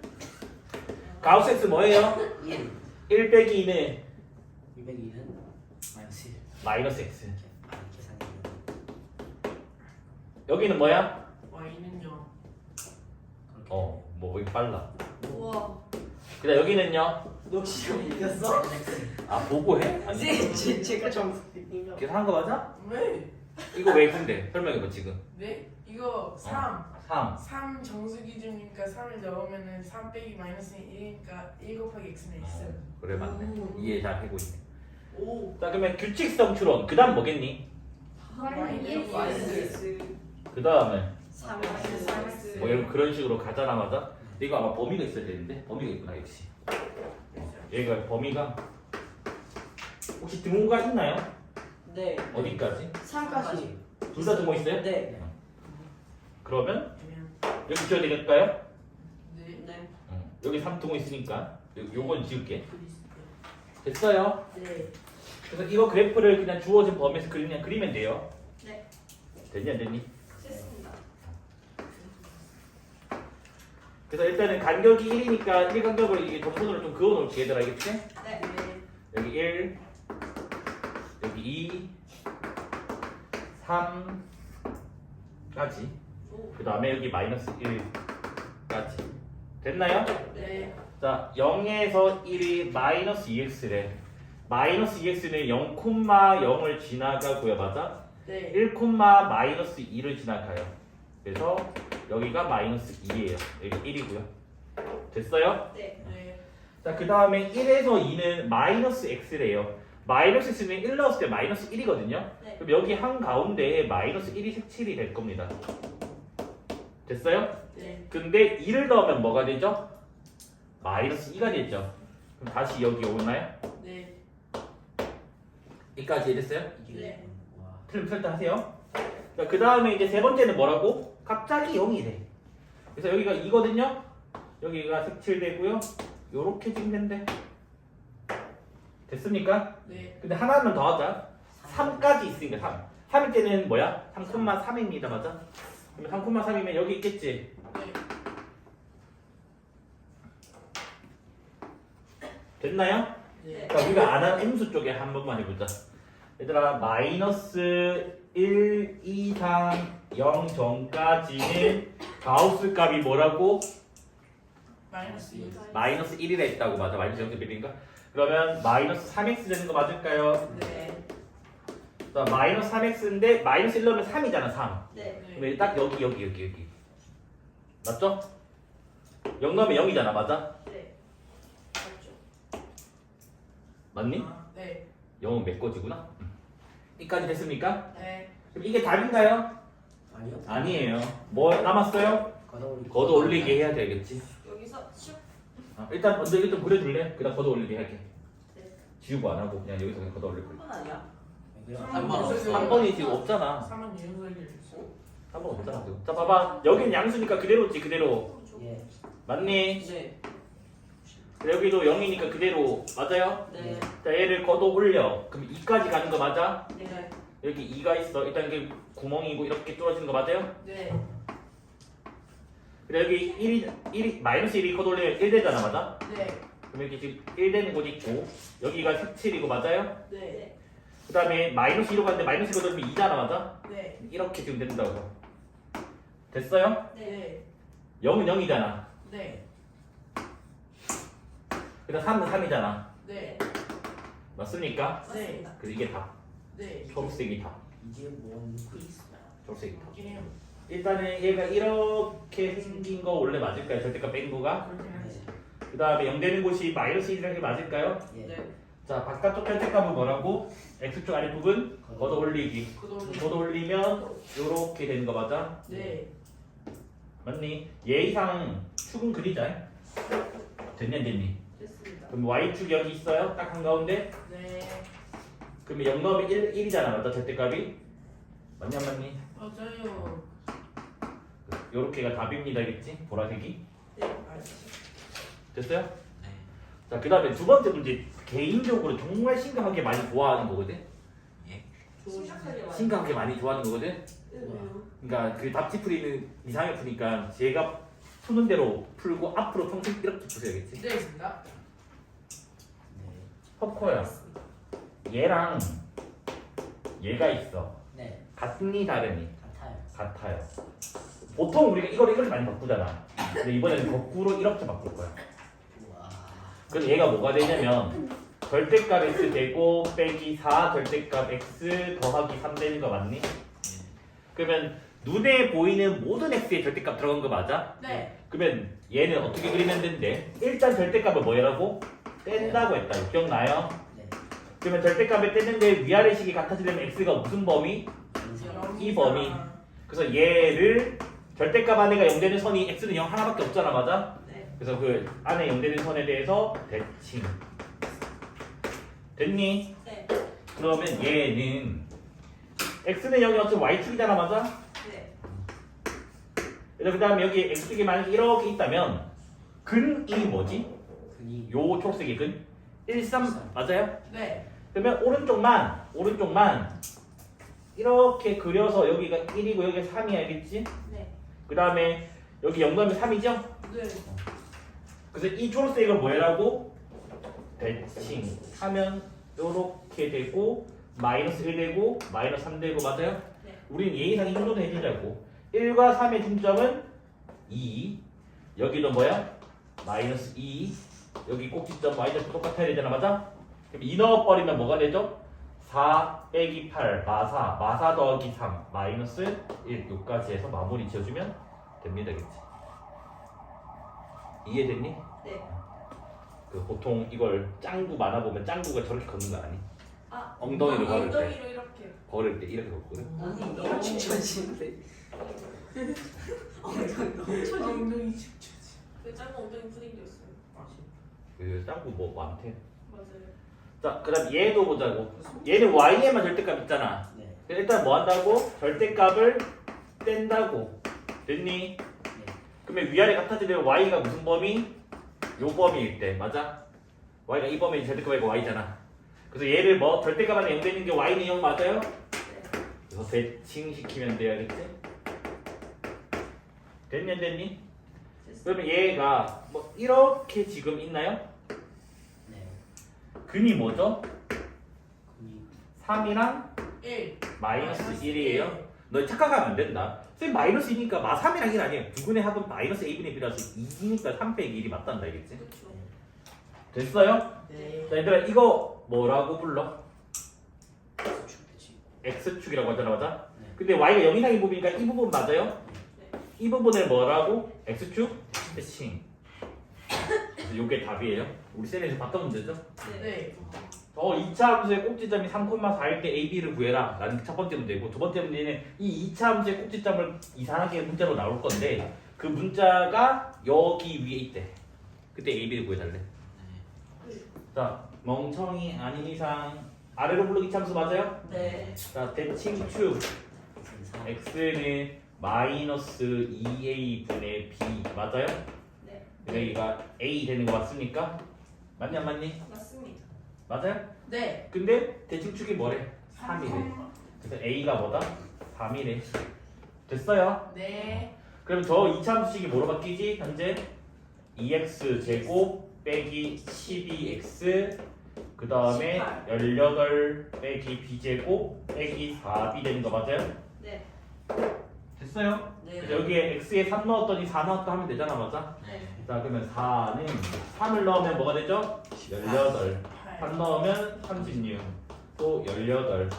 가우스 X 뭐예요? 1 1 빼기 2는 202는 마이너스 1 마이너스 x. 이렇게 계산이 여기는 뭐야? Y는요. 뭐 여기 빨라. 우와. 그다음 여기는요? 너 시험 이겼어? 아 보고 해? 아니 제가 점수 이긴 계산한 거 맞아? 왜? 이거 왜 근데? 설명해봐 지금. 네? 이거 3. 3. 3 정수 기준이니까 3을 넣으면은 3 빼기 마이너스 1이니까 1 곱하기 x는 있어요. 그래 맞네. 이해 잘 하고 있네. 오. 자 그러면 규칙성 추론. 그다음 뭐겠니? 마이너스 그다음에 3x. 뭐 이런 그런 식으로 가잖아 맞아? 근데 이거 아마 범위가 있어야 되는데 범위가 있구나 역시. 얘가 범위가 혹시 등호가 있나요? 네. 어디까지? 3까지. 둘 다 등호 있어요? 네. 그러면 그냥 여기 지어야 되겠까요? 네. 네. 여기 3등호 있으니까 요건 지울게. 그리스. 됐어요? 네. 그래서 이거 그래프를 그냥 주어진 범위에서 그리면 돼요. 네. 됐니 안 됐니? 됐습니다. 그래서 일단은 간격이 1이니까 1간격을 이게 점선으로 좀 그어놓을게 얘들아 알겠지? 네. 여기 1 여기 2 3까지 그 다음에 여기 마이너스 1까지 됐나요? 네. 자 0에서 1이 마이너스 2x래. 마이너스 2x는 0,0을 지나가고요 맞아? 네. 1, 마이너스 2를 지나가요. 그래서 여기가 마이너스 2예요. 여기 1이고요. 됐어요? 네. 네. 자, 그 다음에 1에서 2는 마이너스 x래요. 마이너스 x는 1 넣었을 때 마이너스 1이거든요. 네. 그럼 여기 한가운데에 마이너스 1이 색칠이 될 겁니다. 됐어요? 네. 근데 2를 넣으면 뭐가 되죠? 마이너스 2가 되죠. 그럼 다시 여기 오나요? 네. 이까지 됐어요? 네. 와 틀리면 설득하세요. 자, 그 다음에 이제 세 번째는 뭐라고? 갑자기 0이 돼. 그래서 여기가 2거든요. 여기가 색칠되고요. 요렇게 지금 된대. 됐습니까? 네. 근데 하나만 더 하자. 3까지 있으니까 3. 3일 때는 뭐야? 3,3입니다. 맞아? 그러면 3,3이면 여기 있겠지? 네. 됐나요? 네. 자, 우리가 안 한 음수 쪽에 한 번만 해보자. 얘들아, 마이너스 1 이상 0 전까지는 가우스 값이 뭐라고? 마이너스 2. 마이너스 1이라 했다고. 맞아? 마이너스 0.1인가? 그러면 마이너스 3x 되는 거 맞을까요? 네. 자, 마이너스 3x인데 마이너스 1 넣으면 3이잖아 3. 네. 그러면 딱 여기 맞죠? 0 넣으면 0이잖아 맞아? 네. 맞죠. 맞니? 아, 네. 0은 메꿔지구나. 이까지 됐습니까? 네. 그럼 이게 답인가요? 아니요 아니에요. 뭐 남았어요? 걷어 올리기 해야 되겠지. 여기서 슉. 일단 먼저 이거 좀 그려줄래? 그다음 걷어 올리기 할게. 네. 지우고 안 하고 그냥 여기서 그냥 걷어 올릴 거야. 한번 아니야? 한 번 없어. 한 번이 지금 없잖아. 3은 유형을 얘기했어. 한 번 없잖아 지금. 자 봐봐. 여기는 양수니까 그대로지 그대로. 예 맞니? 네. 여기도 0이니까 그대로 맞아요? 네. 자 얘를 걷어 올려. 그럼 2까지 가는 거 맞아? 네. 여기 2가 있어. 일단 이게 구멍이고 이렇게 뚫어지는 거 맞아요? 네. 그래 여기 1이 마이너스 1이 걷어 올리면 1 되잖아 맞아? 네. 그럼 이렇게 지금 1 되는 곳이 있고 여기가 색칠이고 맞아요? 네. 그 다음에 마이너스 2로 갔는데 마이너스 1로 돌리면 2잖아 맞아? 네. 이렇게 지금 된다고. 됐어요? 네. 0은 0이잖아. 네. 그 다음 3은 3이잖아. 네. 맞습니까? 맞습니다. 그래서 이게 답. 네. 초록색이 답. 이게 뭔 퀴즈야? 초록색이 답. 맞긴 해요. 일단은 얘가 이렇게 생긴 거 원래 맞을까요? 절대값 뺀 거가? 그렇긴 하지. 그 다음에 0 되는 곳이 마이너스 1이라는 게 맞을까요? 예. 네. 자, 바깥쪽 절대값은 뭐라고? x축 아랫부분 걷어 올리기. 그동안 걷어 올리면 요렇게 되는 거 맞아? 네. 맞니? 얘 이상 축은 그리자. 됐냐 안 됐니? 됐습니다. 그럼 y축 여기 있어요? 딱 한가운데? 네. 그러면 0 넣으면 1이잖아 맞다 절대값이? 맞냐 안 맞니? 맞아요. 요렇게가 답입니다 겠지? 보라색이 네. 알지. 됐어요? 네. 자 그 다음에 두 번째 문제 개인적으로 정말 심각하게 많이 좋아하는 거거든? 심각하게 많이. 심각하게 많이 좋아하는 거거든? 왜요? 그러니까 그 답지풀이는 이상하게 푸니까 제가 푸는 대로 풀고 앞으로 평생 이렇게 푸셔야겠지? 네, 있습니다. 네. 퍼커야 얘랑 얘가 있어 네. 같니 다르니? 같아요. 같아요 보통 우리가 이걸 이렇게 많이 바꾸잖아 근데 이번에는 거꾸로 이렇게 바꿀 거야 우와. 그래서 얘가 뭐가 되냐면 절대값 x 되고 빼기 4 절대값 x 더하기 3 되는 거 맞니? 그러면 눈에 보이는 모든 x의 절대값 들어간 거 맞아? 네. 그러면 얘는 어떻게 그리면 된대? 일단 절대값을 뭐라고? 뗀다고 했다 기억나요? 네. 그러면 절대값을 떼는데 위아래 식이 같아지려면 x가 무슨 범위? 이 범위. 그래서 얘를 절대값 안에가 0 되는 선이 x는 0 하나밖에 없잖아 맞아? 네. 그래서 그 안에 0 되는 선에 대해서 대칭 됐니? 네. 그러면 얘는 x는 여기 어차피 y축이잖아 맞아? 네. 그래서 그 다음에 여기 x축이 만약에 이렇게 있다면 근이 뭐지? 근이 요 초록색이 근? 1, 3 맞아요? 네. 그러면 오른쪽만 이렇게 그려서 여기가 1이고 여기가 3이 알겠지? 네. 그 다음에 여기 0 넣으면 3이죠? 네. 그래서 이 초록색을 뭐라고? 대칭 하면 요렇게 되고 마이너스 1 되고 마이너스 3 되고 맞아요? 네. 우린 예의상 이 정도는 해주자고 1과 3의 중점은 2 여기도 뭐야? 마이너스 2 여기 꼭지점 y좌표 똑같아야 되잖아 맞아? 그럼 2 넣어버리면 뭐가 되죠? 4 빼기 8 마사 더하기 3 마이너스 1 여기까지 해서 마무리 지어주면 됩니다 그치? 이해됐니? 네. 그 보통 이걸 짱구 만화 보면 짱구가 저렇게 걷는 거 아니? 아. 엉덩이로 걸을 때 엉덩이로 이렇게. 걸을 때 이렇게 걷거든? 아니 너무 추천신데. 엉덩이 너무 엉덩이 축축. 그 짱구 엉덩이 푸딩이었어요. 그 짱구 뭐 많대 맞아요. 자 그 다음 얘도 보자고 얘는 y에만 절대값 있잖아 네. 일단 뭐 한다고? 절대값을 뗀다고 됐니? 네. 그러면 위아래 같아지면 y가 무슨 범위? 요 범위일 때 맞아? y가 이 범위 절대값이고 y잖아 그래서 얘를 뭐 절대값 안에 0 되는 게 y는 0 맞아요? 네. 그래서 대칭시키면 돼야겠지? 됐니 안 됐니? 됐어요. 그러면 얘가 뭐 이렇게 지금 있나요? 네. 근이 뭐죠? 근이 3이랑 1. 마이너스 마이너스 1이에요. 너 착각하면 안 된다. 쌤 마이너스 2니까 마 3이랑 1 아니에요. 두 근의 합은 마이너스 A분의 B라서 2니까 3 빼기 1이 맞단다 알겠지? 그렇죠. 됐어요? 네. 자 얘들아 이거 뭐라고 불러? 수축되지. X축이라고 하잖아 맞아? 네. 근데 Y가 0 이상인 부분이니까 이 부분 맞아요? 네. 이 부분을 뭐라고? X축? 대칭. 그래서 요게 답이에요. 우리 쌤에서 봤던 문제죠? 네. 2차 함수의 꼭지점이 3,4일 때 AB를 구해라 라는 첫 번째 문제고 두 번째 문제는 이 2차 함수의 꼭지점을 이상하게 문자로 나올 건데 그 문자가 여기 위에 있대. 그때 AB를 구해달래. 자 멍청이 아닌 이상 아래로 부르기 참수 맞아요? 네. 자 대칭축 이상. x는 마이너스 2a분의 b 맞아요? 네. 여기가 a 되는 거 맞습니까? 맞니 안 맞니? 맞습니다. 맞아요? 네. 근데 대칭축이 뭐래? 3이래. 그래서 a가 뭐다? 3이래. 됐어요? 네. 그럼 저 2차 함수식이 뭐로 바뀌지? 현재 2x 제곱 빼기 12x 그 다음에 18 빼기 b제곱 빼기 4b 되는 거 맞아요? 네. 됐어요? 네. 그래서 여기에 x에 3 넣었더니 4 넣었다 하면 되잖아 맞아? 네. 자 그러면 4는 3을 넣으면 뭐가 되죠? 18 8. 3 넣으면 36, 또 18.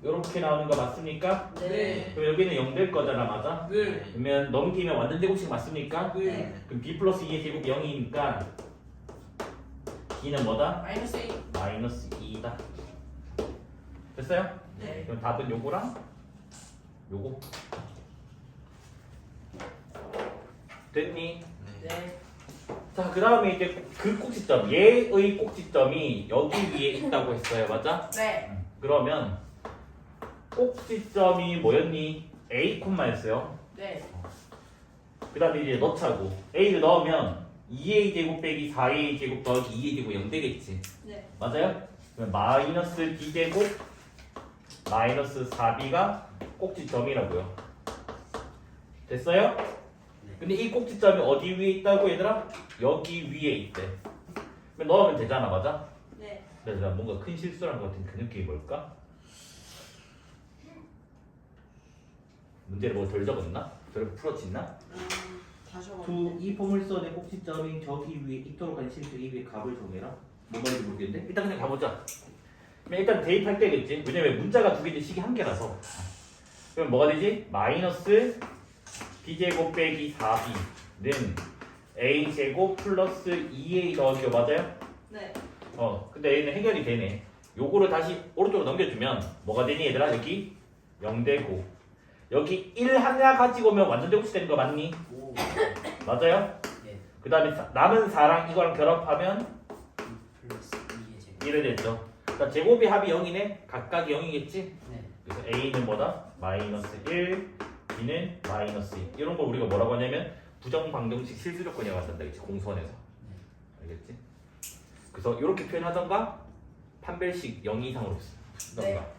이렇게 나오는 거 맞습니까? 네. 그럼 여기는 0 될 거잖아, 맞아? 네. 그러면 넘기면 완전 제곱식 맞습니까? 네. 그럼 b 플러스 2의 제곱 0이니까 b는 뭐다? 마이너스 1. 마이너스 2다. 됐어요? 네. 그럼 답은 요거랑 요거. 됐니? 네. 자, 그 다음에 이제 그 꼭지점, 얘의 꼭지점이 여기 위에 있다고 했어요, 맞아? 네. 그러면 꼭지점이 뭐였니? A 콤마였어요. 네. 그 다음에 이제 넣자고. A를 넣으면 2A 제곱 빼기 4A 제곱 더하기 2A 제곱 0 되겠지. 네. 맞아요? 그럼 마이너스 B 제곱 마이너스 4B가 꼭지점이라고요. 됐어요? 근데 이 꼭지점이 어디 위에 있다고 얘들아? 여기 위에 있대. 그럼 넣으면 되잖아, 맞아? 네. 그래서 뭔가 큰 실수한 것 같은 그 느낌이 뭘까? 문제를 뭐 덜 적었나? 덜 풀어졌나? 다시 이 포물선의 꼭지점이 저기 위에 있도록 한 실수 이 위에 값을 정해라. 뭔 말인지 모르겠는데 일단 그냥 가보자. 그럼 일단 대입할 때겠지. 왜냐면 문자가 두 개인데 식이 한 개라서. 그럼 뭐가 되지? 마이너스 b제곱 빼기 4b는 a제곱 플러스 2a 더하기 맞아요? 네. 근데 얘는 해결이 되네. 요거를 다시 오른쪽으로 넘겨주면 뭐가 되니 얘들아? 여기 0 되고 여기 1 하나 가지고 오면 완전 제곱식 되는 거 맞니? 오. 맞아요? 네. 그 다음에 남은 4랑 이거랑 결합하면 플러스 2의 제곱. 1이 되죠. 그러니까 제곱이 합이 0이네. 각각이 0이겠지? 네. 그래서 a는 뭐다? 마이너스 1, b는 마이너스 2. 이런 걸 우리가 뭐라고 하냐면 부정방정식 실수조건이라고 한단다. 그치? 공선에서. 알겠지? 그래서 이렇게 표현하던가 판별식 0 이상으로 쓰던가. 네.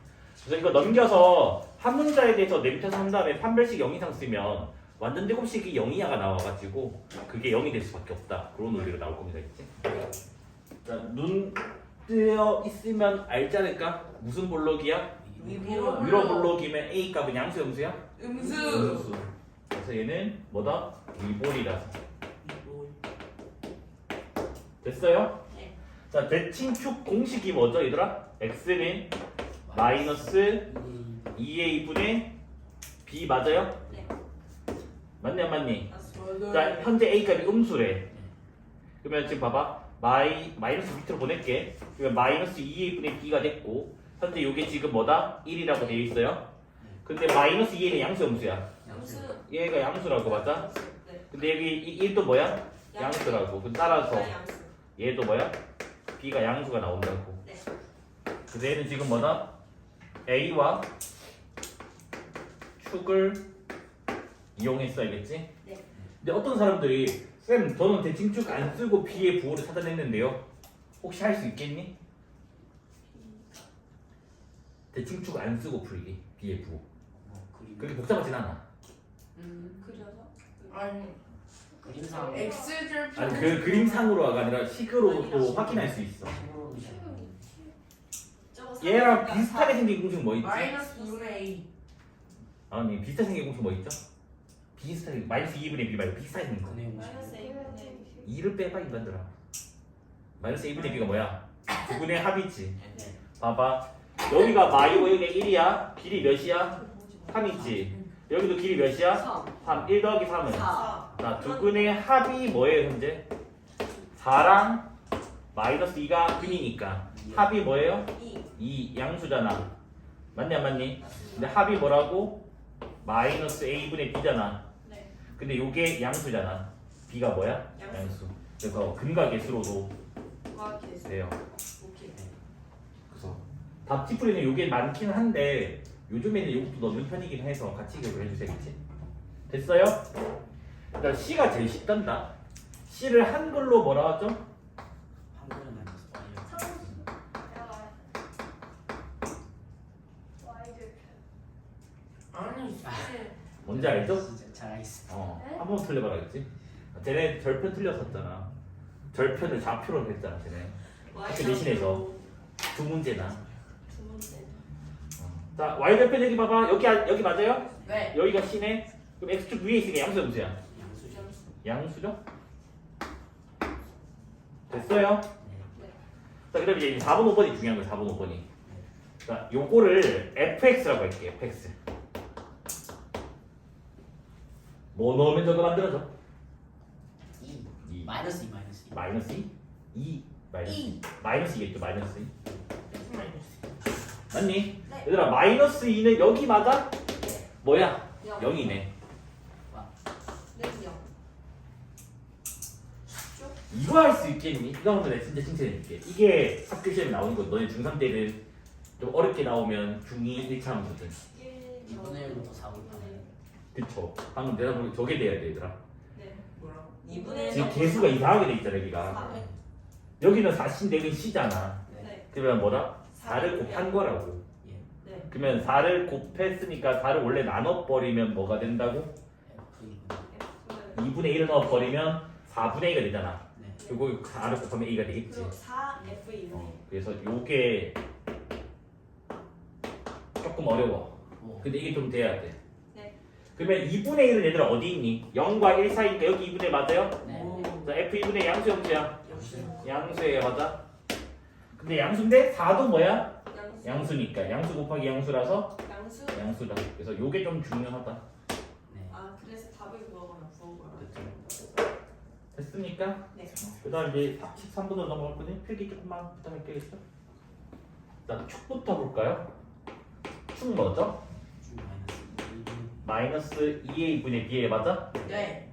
그래서 이거 넘겨서 한 문자에 대해서 내비쳐서 한 다음에 판별식 0 이상 쓰면 완전 제곱식이 0 이하가 나와가지고 그게 0이 될 수밖에 없다. 그런 논리가 나올 겁니다. 알겠지? 자, 눈 뜨여 있으면 알지 않을까? 무슨 볼록이야? 위로 위로 볼록이면 A 값은 양수 음수야? 음수. 음수. 그래서 얘는 뭐다? 위볼이라서. 됐어요? 네. 자, 대칭축 공식이 뭐죠, 얘들아? x는 마이너스 2a분의 b 맞아요? 네. 맞니 안 맞니? 맞습니다. 자, 현재 a 값이 음수래. 그러면 지금 봐봐. 마이너스 밑으로 보낼게. 그러면 마이너스 2a분의 b가 됐고 현재 이게 지금 뭐다? 1이라고 되어 있어요. 근데 마이너스 2a는 양수 음수야. 양수. 얘가 양수라고 맞아? 네. 근데 여기 이 1도 뭐야? 양수라고. 그 따라서 양수. 얘도 뭐야? b가 양수가 나온다고. 네. 그래서 얘는 지금 뭐다? a와 축을 이용했어야겠지? 네. 근데 어떤 사람들이 쌤 저는 대칭축 안 쓰고 b의 부호를 찾아냈는데요. 혹시 할 수 있겠니? 대칭축 안 쓰고 풀기 b의 부호. 그렇게 복잡하진 않아. 그려서. 아니. 그림상. X줄 아니 그 그림상으로가 아니라 식으로 또 확인할 수 있어. 저거 얘랑 삼각형이니까 비슷하게 생긴 공식 뭐 있지? 마이너스 2분의 A. 아니 비슷하게 생긴 공식 뭐 있죠? 비슷하게 마이너스 2분의 b 말고 비슷하게 생긴 거. 마이너스 A분의 2를 빼봐 인간들아. 마이너스 2분의 b가 뭐야? 9분의 합이지. 네. 봐봐. 여기가 마이고 여기가 1이야. 길이 몇이야? 3이지. 여기도 길이 몇이야? 3. 1 더하기 3은? 4. 자, 두 근의 합이 뭐예요 현재? 4랑 마이너스 2가 근이니까 합이 뭐예요? 2. 2 양수잖아. 맞니 안 맞니? 근데 합이 뭐라고? 마이너스 a분의 b잖아. 네. 근데 요게 양수잖아. b가 뭐야? 양수. 양수. 그래서 근과 계수로도 과학계수. 돼요. 오케이. 그래서 답지풀이는 요게 많긴 한데 요즘에는 요것도 넣는 편이긴 해서 같이 기억을 해주세요겠지? 됐어요? 일단 C가 제일 쉽단다. C를 한글로 뭐라 하죠? 한글은 마이너스 Y요. 상수. Y절. 아니 진짜. 뭔지 알죠? 진짜 잘 알겠습니다. 한 번 틀려봐라겠지? 쟤네 절편 틀렸었잖아. 절편을 좌표로 했잖아 쟤네. 학교 내신에서 두 문제나. 두 문제. 자 Y절편 여기 봐봐. 여기 맞아요? 네. 여기가 C네. 그럼 X축 위에 있으니까 양수 음수야. 양수. 점수. 양수죠? 됐어요? 네. 자, 그다음에 이제 4번, 5번이 중요한 거예요. 4번, 5번이. 자, 요거를 fx라고 할게요. fx. 뭐 넣으면 저거 만들어져? 2 마이너스 2 마이너스 2 마이너스 2? 2 마이너스 2. 이. 마이너스 2겠죠. 마이너스 2. X 마이너스. 맞니? 네. 얘들아 마이너스 2는 여기 맞아? 네. 뭐야? 영. 0이네. 네, 영. 쭉. 이거 할 수 있겠니? 이거 한번 내가 진짜 칭찬해줄게. 이게 학교 시험에 나오는 거. 너네 중3 때는 좀 어렵게 나오면 중2 1차 함수들. 1, 2분의 1부터 4부터 그쵸? 방금 내가 보기 저게 돼야 돼 얘들아. 네. 뭐라고? 2분의 지금 개수가 이상하게 돼 있잖아 여기가. 4. 여기는 4인데 여기는 C잖아. 네. 그러면 뭐다? 4를 곱한 거라고. 네. 그러면 4를 곱했으니까 4를 원래 나눠버리면 뭐가 된다고? F 2분의 1을 넣어버리면 4분의 2가 되잖아. 네. 그리고 4를 곱하면 A가 되겠지. 그리고 4 F 2. 그래서 요게 조금 어려워. 오. 근데 이게 좀 돼야 돼. 네. 그러면 2분의 1은 얘들아 어디 있니? 0과 1 사이니까 여기 2분의 맞아요? 네. 오. 자, F 2분의 양수 형수야. 역시. 양수예요, 맞아? 근데 양수인데 4도 뭐야? 양수. 양수니까 양수 곱하기 양수라서 양수. 양수다. 그래서 요게 좀 중요하다. 네. 아, 그래서 답을 그거만 없어온 거야. 그렇죠. 됐습니까? 네. 그다음 이제 13분으로 넘어갈 거니 필기 조금만 부탁할게요. 자, 축부터 볼까요? 축 뭐죠? 중 마이너스 2 마이너스 2a 분의 b에 맞아? 네.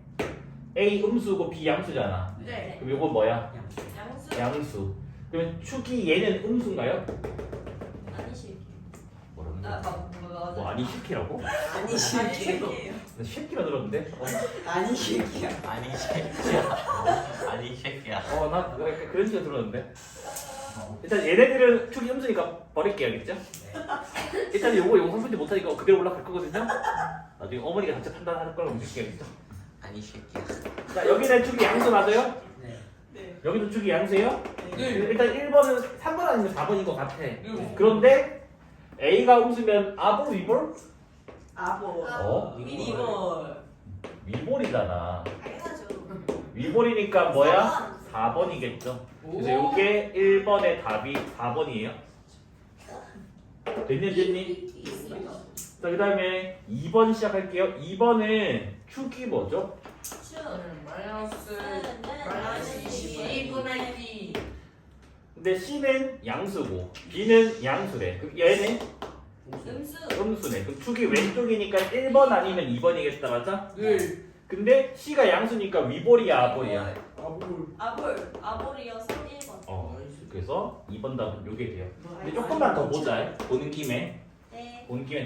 a 음수고 b 양수잖아. 네. 그럼 요거 뭐야? 양수 양수. 양수. 그러면 축이 얘는 음수인가요? 아니시. 뭐라는 아, 거야? 맞아. 뭐 아니 실키라고? 아니 실게요. 나 실키라 들었는데? 아니 새끼야 아니 새끼야. 아니 새끼야. 나 그거 약간 그런 식으로 들었는데. 일단 얘네들은 축이 음수니까 버릴게요, 알겠죠? 일단 요거 영상 편집 못하니까 그대로 올라갈 거거든요. 나중에 어머니가 자체 판단할 거라고 믿을게요, 알겠죠? 아니 새끼야. 자, 여기는 축이 양수 맞아요? 네. 네. 여기도 축이 양수예요? 네. 일단 1번은 3번 아니면 4번인 것 같아. 네. 그런데 A가 음수면 아볼, 위볼? 아보. 어? 미니볼. 위볼이잖아. 당연하죠. 위볼이니까 뭐야? 4번이겠죠. 그래서 요게 1번의 답이 4번이에요. 됐니? 자, 그 다음에 2번 시작할게요. 2번은 축이 뭐죠? 쭉. 마이너스 마이너스 2분의 B. 근데 C는 양수고 B는 양수래. 그럼 얘는 음수. 음수네. 그럼 축이 왼쪽이니까 1번 아니면 2번이겠다, 맞아? 네. 근데 C가 양수니까 위볼이야, 아볼이야? 아볼. 아볼. 아볼이어서 1번. 그래서 2번 답은 요게 돼요. 근데 조금만 더 보자. 보는 김에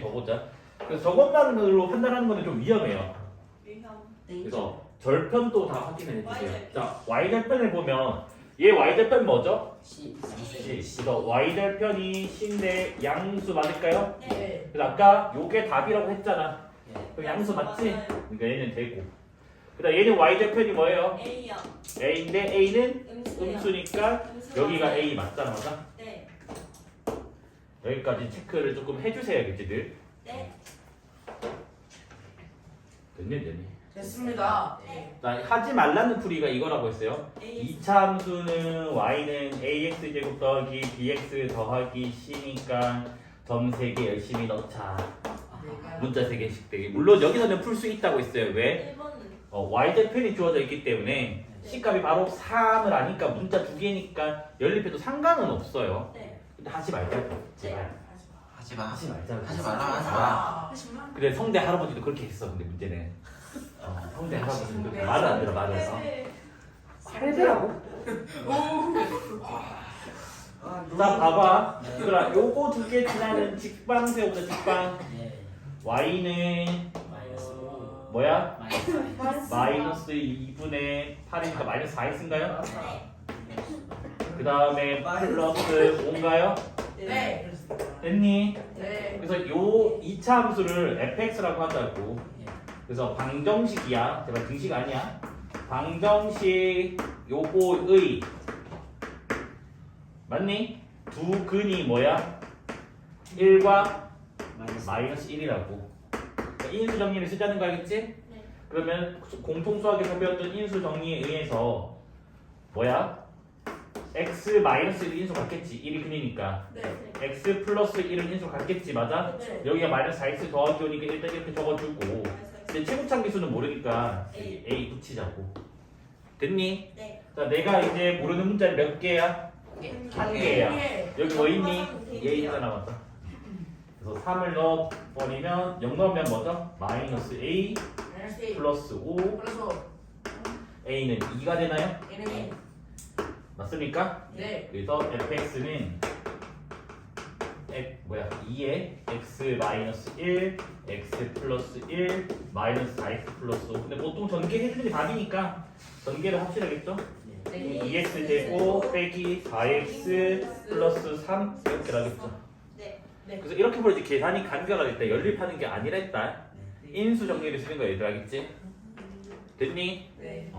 더 보자. 그래서 저것만으로 판단하는 거는 좀 위험해요. 유형. 그래서 절편도 다 확인해 주세요. Y절편. 자, Y절편을 보면 얘 Y절편 뭐죠? C 그래서 Y절편이 C인데 양수 맞을까요? 네. 네. 그래서 아까 요게 답이라고 했잖아. 네. 그럼 양수 맞지? 맞아요. 그러니까 얘는 되고. 그다음 얘는 Y절편이 뭐예요? A형. A인데 A는 음수요. 음수니까 여기가 A 맞잖아, 맞아? 네. 여기까지 체크를 조금 해주세요, 겠지들. 네. 됐니? 됐습니다. 네. 자, 하지 말라는 풀이가 이거라고 했어요. A. 2차 함수는 y는 ax 제곱 더하기 bx 더하기 c니까 점 3개 열심히 넣자. 문자 3개씩 되게. 물론 여기서는 풀 수 있다고 했어요. 왜? 1번은. y절편이 주어져 있기 때문에 c값이 바로 3을 아니까 문자 2개니까 연립해도 상관은 없어요. 네. 근데 하지 말자고. 제발. 하지 마. 하지 말자고. 하지 말라 하지 마. 하지만. 근데 성대 할아버지도 그렇게 했어. 근데 문제는 성대 할아버지도 그렇게 말을 안 들어, 말을. 네. 할배라고? 자, 봐봐. 얘들아, 요거 2개 지나는 직방 세우자, 직방. 네. y는 마이너스 5 뭐야? 마이너스 마이너스 2분의 8이니까 마이너스 4x인가요? 네. 그 다음에 플러스 5인가요? 네. 됐니? 네. 그래서 요 2차 함수를 fx라고 한다고. 네. 그래서 방정식이야. 제발 등식 아니야. 방정식 요거의 맞니? 두 근이 뭐야? 1과 마이너스 1이라고. 그러니까 인수 정리를 쓰자는 거 알겠지? 네. 그러면 공통 수학에서 배웠던 인수 정리에 의해서 뭐야? x 마이너스 1은 인수 같겠지. 1이 근이니까. 네. x 플러스 1은 인수 같겠지. 맞아? 네. 여기가 마이너스 4x 더하기 5니까 일단 이렇게 적어주고 근데 최고창 기수는 모르니까 A. A 붙이자고. 됐니? 네. 자, 내가 이제 모르는 문자는 몇 개야? 한 개야. 여기 뭐 있니? 얘 있잖아, 맞다. 그래서 3을 넣어버리면 0 넣으면 뭐죠? 마이너스 A 마이너스 A 플러스 5 플러스 A는 2가 되나요? N은 맞습니까? 네. 그래서 fx는 2에 x 마이너스 1, x 플러스 1, 마이너스 4x 플러스 5. 근데 보통 전개해주는 게 답이니까 전개를 합치라겠죠? 네. 2x 제곱 빼기 4x 플러스 3 이렇게 나겠죠? 네. 그래서 이렇게 보지 계산이 간결하겠다. 연립하는 게 아니라 했다. 인수 정리를 쓰는 거 얘들 알겠지? 됐니? 네.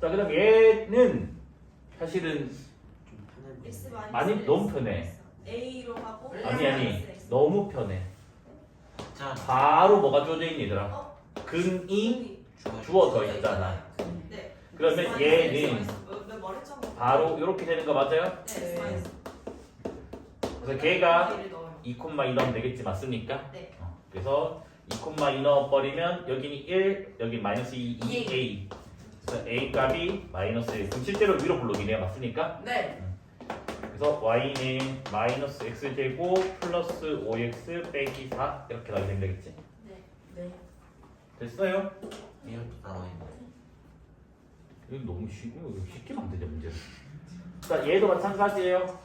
자, 그 다음 얘는 사실은 좀 편해 X 보이네. 많이 너무 편해. A로 하고 아니 너무 편해. 자, 바로 뭐가 주어져 있니 얘들아? 어? 근이 주어. 주어져 있잖아. 네. 그러면 얘는 몇 했잖아. 바로 이렇게 되는 거 맞아요? 네. 마이너스. 그래서 걔가 A를 넣어요. 2, 2 넣으면 되겠지 맞습니까? 네. 그래서 2, 2 넣어버리면 여기는 1, 여기 마이너스 2, 2A. 그래서 A 값이 마이너스 1. 그럼 실제로 위로 블록이네요 맞습니까? 네. 그래서 Y는 마이너스 X제곱 플러스 5X 빼기 4 이렇게 나오게 되면 되겠지? 네. 네. 됐어요? 이렇게 나와 있네. 이거 너무 쉽게 만들자 문제를. 자 얘도 마찬가지예요.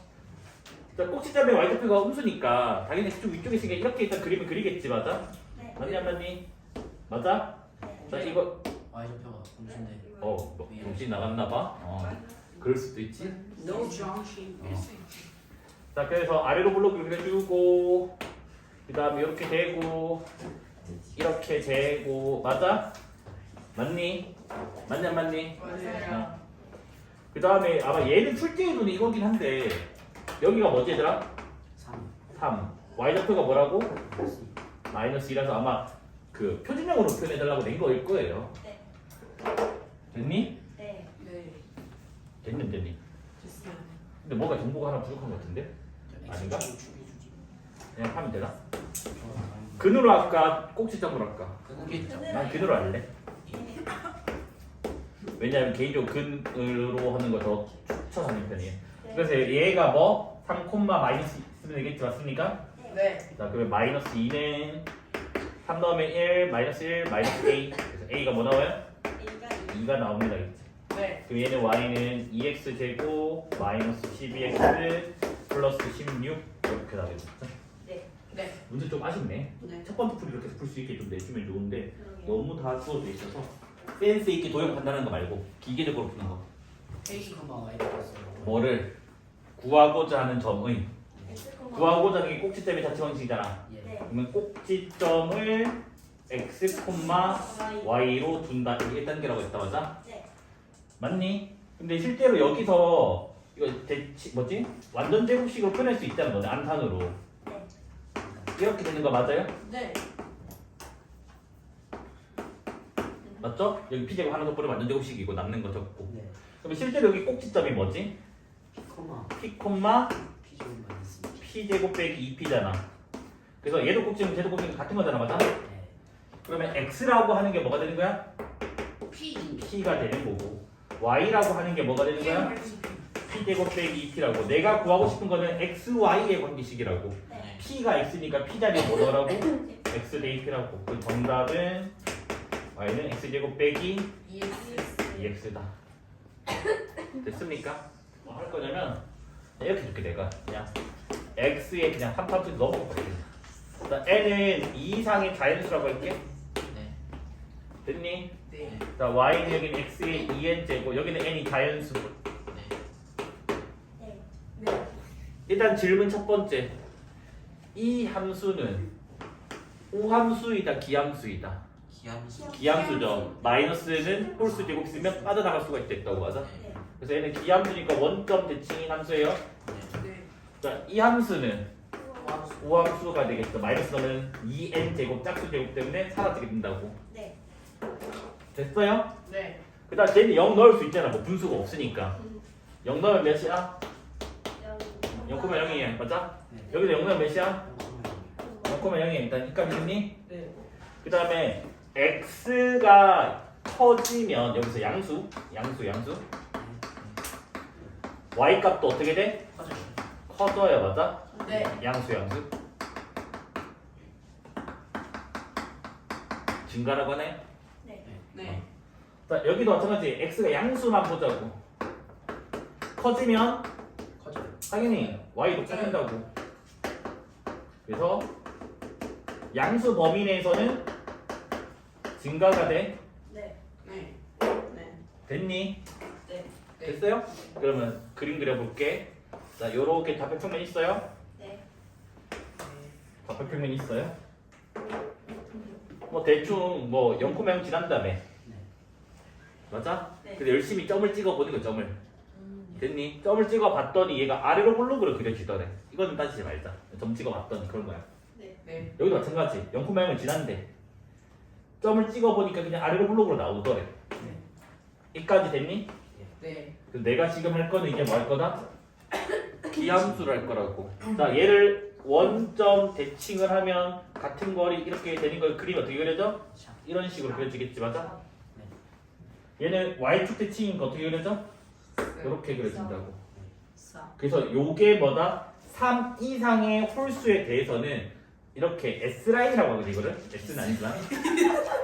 자 꼭지점에 y좌표가 음수니까 당연히 좀 위쪽에 있으니까 이렇게 일단 그림을 그리겠지 맞아? 네. 맞니 안 맞니? 맞아? 자 이거 Y좌표가 음수인데 뭐 정신 나갔나봐. 그럴 수도 있지. No 정신. 자 그래서 아래로 블록을 그려주고 그 다음에 이렇게 되고 이렇게 되고 맞아? 맞니? 맞니 안 맞니? 맞아요. 그 다음에 아마 얘는 출제해두는 이거긴 한데 여기가 뭐지 얘들아? 3 3 y좌표가 뭐라고? 마이너스 마이너스 2라서 아마 그 표준형으로 표현해달라고 낸 거일 거예요. 네. 됐니? 네. 네. 됐니 됐니? 됐어요. 근데 뭔가 정보가 하나 부족한 것 같은데? 아닌가? 주지 그냥 하면 되나? 근으로 할까? 꼭지점으로 할까? 끊겠죠. 난 근으로 할래. 왜냐하면 개인적으로 근으로 하는 거 더 추천하는 편이에요. 그래서 얘가 뭐? 3, 마이너스 쓰면 되겠지 맞습니까? 네. 자 그러면 마이너스 2는 3 넣으면 1, 마이너스 1, 마이너스 A. 그래서 A가 뭐 나와요? A가 2가 나옵니다. 그치? 네. 그럼 얘는 Y는 2x 제곱 마이너스 12x 플러스 16 이렇게 나오겠죠? 네. 네. 문제 좀 아쉽네. 네. 첫 번째 풀이 이렇게 풀 수 있게 좀 내주면 좋은데 그러게요. 너무 다 주어져 있어서 센스 있게 도형 판단하는 거 말고 기계적으로 푸는 거. A. Y 플러스 뭐를 구하고자 하는 점의 X, 구하고자 하는 게 꼭지점의 자체 방식이잖아. 예. 네. 그러면 꼭지점을 x, y로 둔다. 이게 1단계라고 했다 맞아? 네. 맞니? 근데 실제로 여기서 이거 뭐지? 완전 제곱식으로 표현할 수 있다는 거네. 안산으로. 네. 이렇게 되는 거 맞아요? 네. 맞죠? 여기 p제곱 하나 더 뿌리면 완전 제곱식이고 남는 거 적고. 네. 그럼 실제로 여기 꼭지점이 뭐지? P, p, P 제곱 마이너스 p제곱 빼기 2p잖아. 그래서 얘도 꼭지점 쟤도 꼭지점 같은 거잖아 맞아? 네. 그러면 x라고 하는 게 뭐가 되는 거야? P. p가 되는 거고 y라고 하는 게 뭐가 되는 거야? p제곱 빼기 2p라고. 내가 구하고 싶은 거는 xy의 관계식이라고. 네. p가 x니까 p 자리에 뭐더라고? x 대 2p라고. 그 정답은 y는 x제곱 빼기 EX. 2x다. 됐습니까? 뭐 할 거냐면 이렇게 줄게 내가 그냥 x에 그냥 한 탑씩 넘어가 버리게. 자 n은 2 이상의 자연수라고 할게. 네. 됐니? 네. 자 y는 여기는 x의 2n제고 여기는 n이 자연수. 네. 네. 네. 일단 질문 첫 번째. 이 함수는 오함수이다 기함수이다. 기함수. 기함수죠. 마이너스는 홀수 제곱 쓰면 빠져나갈 수가 있다고 맞아? 네. 그래서 얘는 기함수니까 원점 대칭인 함수예요. 네. 네. 자, 이 함수는 오함수가 되겠어. 마이너스 넣으면 2n 제곱 짝수 제곱 때문에 사라지게 된다고. 네. 됐어요? 네. 그다음 쟤는 0 넣을 수 있잖아. 뭐 분수가 없으니까. 0 넣으면 몇이야? 0, 0이야. 맞아? 네. 여기도 0 넣으면 몇이야? 0,0. 0, 0이야. 일단 여기까지 됐니? 네. 그 다음에 x가 커지면 여기서 양수 y 값도 어떻게 돼? 커져요. 커져야 맞아? 네. 양수 증가라고 하네? 네. 자 여기도 마찬가지 x가 양수만 보자고 커지면 커져요. 당연히 y도 커진다고 그래서 양수 범위 내에서는 증가가 돼 네. 네. 네. 됐니? 네. 됐어요? 그러면 그림 그려볼게 자 요렇게 좌표평면 있어요? 네. 좌표평면 있어요? 뭐 대충 뭐 0,0 지난 다음에 맞아? 네. 근데 열심히 점을 찍어보는 거 점을 됐니? 점을 찍어봤더니 얘가 아래로 볼록으로 그려지더래 이거는 따지지 말자 점 찍어봤더니 그런 거야 네. 네. 여기도 마찬가지 0,0은 지난데 점을 찍어보니까 그냥 아래로 볼록으로 나오더래 이까지 됐니? 네. 그래서 내가 지금 할 거는 이게 뭐 할 거다? 기함수를 할 거라고 자 얘를 원점 대칭을 하면 같은 거리 이렇게 되는 걸 그림이 어떻게 그려져? 이런 식으로 그려지겠지 맞아? 얘는 y축 대칭인 거 어떻게 그려져? 이렇게 그려진다고 그래서 요게 뭐다? 3 이상의 홀수에 대해서는 이렇게 S라인이라고 하거든 이거를 S는 아니지만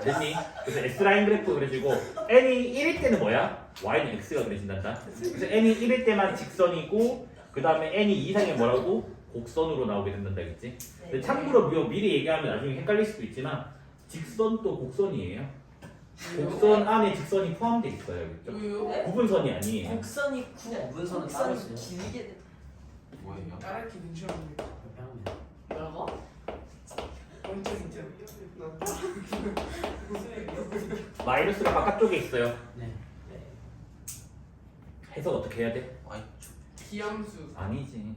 됐니? 그래서 S라인 그래프 그려지고 n이 1일 때는 뭐야? y는 x가 그려진단다 그래서 n이 1일 때만 직선이고 그 다음에 n이 2 이상이 뭐라고? 곡선으로 나오게 된단다 그치? 근데 참고로 미리 얘기하면 나중에 헷갈릴 수도 있지만 직선도 곡선이에요 곡선 안에 직선이 포함되어 있어요 그렇죠? 우유. 구분선이 아니에요 곡선이 구분선은 따로 있어요. 길게 돼. 뭐예요? 따라키 눈치없는데. 그렇게 하면 뭐라고? 먼저 진짜. 마이너스가 바깥쪽에 있어요 네. 해석 어떻게 해야 돼? Y축. 기함수. 아니지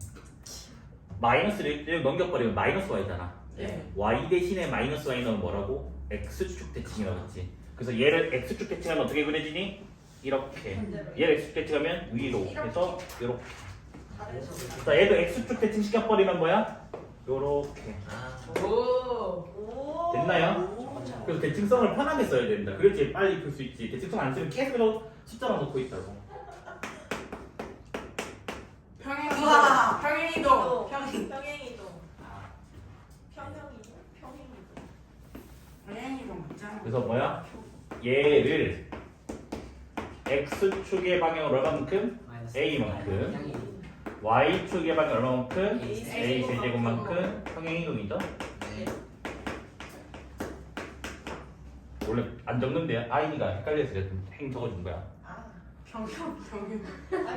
마이너스를 넘겨버리면 마이너스 y잖아 네. y 대신에 마이너스 y 넣으면 뭐라고? x축 대칭이라고 했지 그래서 얘를 x축 대칭하면 어떻게 그려지니? 이렇게 얘를 x축 대칭하면 위로 해서 이렇게 자 얘도 x축 대칭 시켜버리면 뭐야? 요렇게 아. 오. 오. 됐나요? 그래서 대칭성을 편하게 써야 된다 그렇지 빨리 풀 수 있지 대칭성 안 쓰면 계속 숫자만 놓고 있다고 평행이동. 우와. 평행이동. 평행이동. 아, 평행이동. 평행이동. 평행이동 맞잖아. 그래서 뭐야? 얘를 x축의 방향으로 얼마만큼? 마이너스 A만큼. y축의 방향 얼마만큼? A a 세제곱만큼 평행이동이죠? 네. 원래 안 적는데 아이니가 헷갈려서 내가 행 적어준 거야 아. 평행.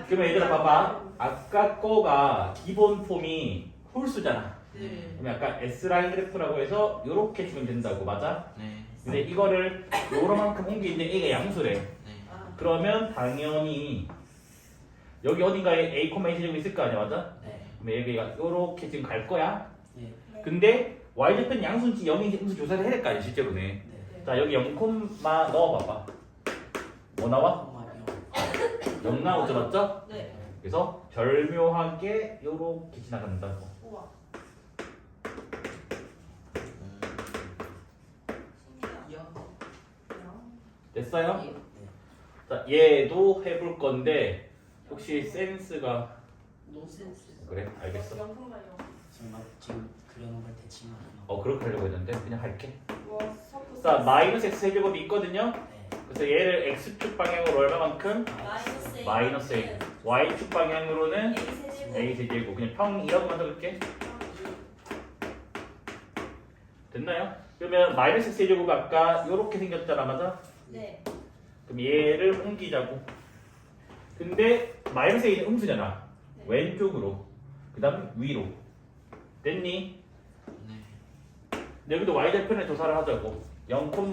그러면 얘들아 봐봐 아까 거가 기본 폼이 홀수잖아 네. 그러면 아까 S라인 그래프라고 해서 이렇게 주면 된다고 맞아? 네. 근데 이거를 요만큼 옮기는데 A가 양수래 네. 아. 그러면 당연히 여기 어딘가에 A, A 제곱이 있을 거 아니야 맞아? 네. 그럼 여기가 이렇게 지금 갈 거야 네. 근데 y좌편 양수인지 0인지 음수 조사를 해야 될 거 아니야 실제로는 네. 자 여기 0, 넣어봐봐 뭐 나와? 0 나오죠 맞죠? 네. 그래서 절묘하게 요렇게 지나간다고 우와. 됐어요? 네. 자 얘도 해볼 건데 혹시 센스가 노센스. 그래? 알겠어 영풍만요. 정말 지금 그려놓은 걸 대칭하는 그렇게 하려고 했는데 그냥 할게 와 서브. 자 마이너스 x 세제곱이 있거든요 네. 그래서 얘를 x축 방향으로 얼마만큼? 마이너스 A. 마이너스 a y축 방향으로는 A 세제곱. a 세제곱 그냥 평이라고 만들게 됐나요? 그러면 마이너스 x 세제곱 아까 요렇게 생겼잖아 맞아? 네. 그럼 얘를 옮기자고 근데 마이너스 a는 음수잖아 네. 왼쪽으로 그 다음 위로 됐니? 네. 근데 여기도 y좌편에 조사를 하자고 0, 0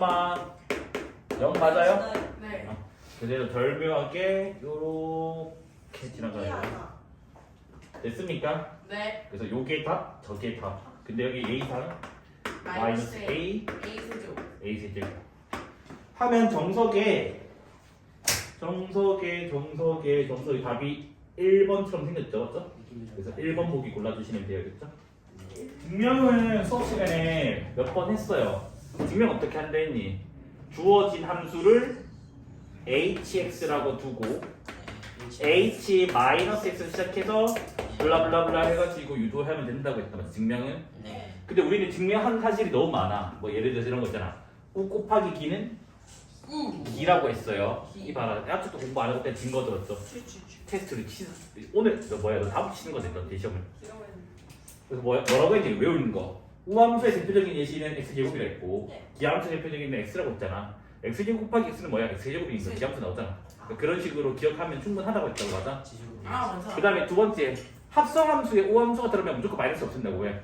맞아요? 네. 그래서 절묘하게 요렇게 지나가요 신기하다. 됐습니까? 네. 그래서 요게 답, 저게 답 근데 여기 a상 마이너스 a, A 세제곱. a 세제곱 하면 정석에 답이 1번처럼 생겼죠, 맞죠? 그래서 1번 보기 골라주시면 되겠죠? 증명은 수업 시간에 몇 번 했어요. 증명 어떻게 한다 했니? 주어진 함수를 hx라고 두고 h-x 시작해서 블라블라블라 해가지고 유도하면 된다고 했단 말이야. 증명은. 네. 근데 우리는 증명한 사실이 너무 많아. 뭐 예를 들어서 이런 거 있잖아. u 곱하기 기는 기라고 했어요. 이 봐라. 아직도 공부 안 하고 때 증거 들었죠. 테스트를 오늘 너 뭐야? 너 다음 치는 거지, 너 대시험을. 그래서 뭐라고 했지? 외우는 거. 우함수의 대표적인 예시는 x제곱이라 했고 기함수의 대표적인 x라고 했잖아. x제곱 곱하기 x는 뭐야? x제곱이니까 기함수 나오잖아. 그러니까 그런 식으로 기억하면 충분하다고 했다고 맞아? 맞아. 그 다음에 두 번째 합성함수에 우함수가 들어가면 무조건 마이너스 없앤다고. 왜?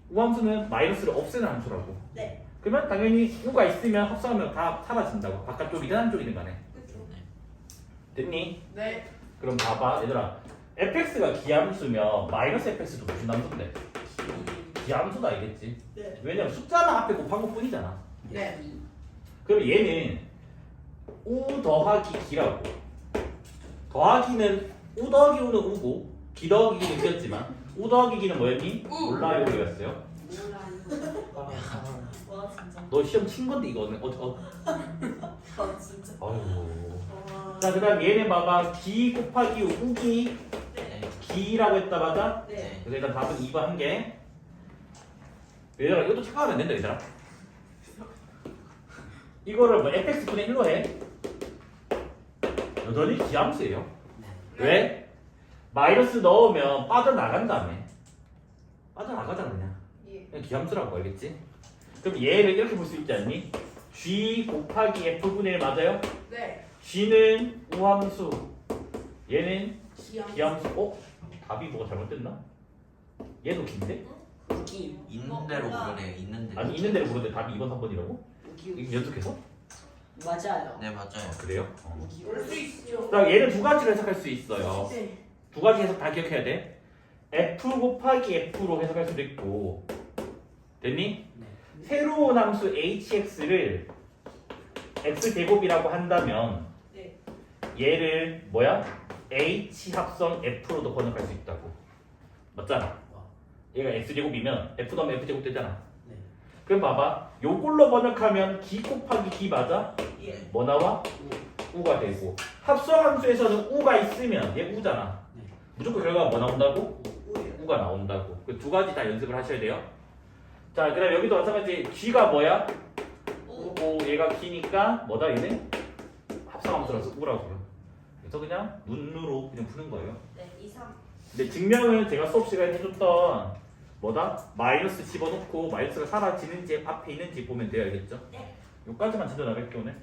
우함수는 마이너스를 없애는 함수라고. 네. 그러면 당연히 우가 있으면 합성하면 다 사라진다고. 바깥쪽이든 안쪽이든 간에. 됐니? 네. 그럼 봐봐 얘들아. fx가 기함수면 마이너스 fx도 무슨 함수인데? 기함수도 알겠지? 네. 왜냐면 숫자만 앞에 곱한 것 뿐이잖아. 네. 그럼 얘는 우 더하기 기라고. 더하기는 우 더하기 우는 우고 기 더하기 기는 기였지만 우 더하기 기는 뭐였니? 몰라요 이랬어요. 와 진짜. 너 시험 친 건데 이거는 아 진짜. 아유. 와. 자 그다음 얘는 봐봐 기 곱하기 우기 기라고 했다 맞아? 네. 그래서 일단 답은 2번 한 개. 얘들아 이것도 착각하면 안 된다 얘들아. 이거를 뭐 fx분의 1로 해. 여전히 기함수예요. 왜? 마이너스 넣으면 빠져나간다며. 빠져나가잖아 그냥. 예. 그냥 기함수라고 알겠지? 그럼 얘를 이렇게 볼 수 있지 않니? g 곱하기 f분의 1 맞아요? 네. g는 우함수 얘는 기함. 기함수. 어? 답이 뭐가 잘못됐나? 얘도 긴데? 웃기. 있는 대로 그러네요. 있는 대로. 아니 있는 대로 부르는데 답이 2번 3번이라고? 이거 연속해서? 맞아요. 네 맞아요. 그래요? 웃기. 올 수 있죠. 그럼 얘는 두 가지로 해석할 수 있어요. 네. 두 가지 해석 다 기억해야 돼. f 곱하기 f로 해석할 수도 있고. 됐니? 네. 새로운 함수 hx를 x제곱이라고 한다면 네. 얘를 뭐야? h 합성 f로도 번역할 수 있다고. 맞잖아. 얘가 x제곱이면 f 더하면 f제곱 되잖아. 네. 그럼 봐봐. 요걸로 번역하면 기 곱하기 기 맞아? 예. 뭐 나와? 우가 되고. 합성함수에서는 우가 있으면 얘 우잖아. 네. 무조건 결과가 뭐 나온다고? 오예요. 우가 나온다고. 그 두 가지 다 연습을 하셔야 돼요. 자, 그다음 여기도 마찬가지. g가 뭐야? 우고 얘가 기니까 뭐다 얘는? 합성함수라서 우라고요. 그래서 그냥 눈으로 그냥 푸는 거예요. 네. 2, 3. 근데 증명은 제가 수업 시간에 해줬던 뭐다? 마이너스 집어넣고 마이너스가 사라지는지 앞에 있는지 보면 돼요. 알겠죠? 네. 요까지만 찾아나갈게요 오늘.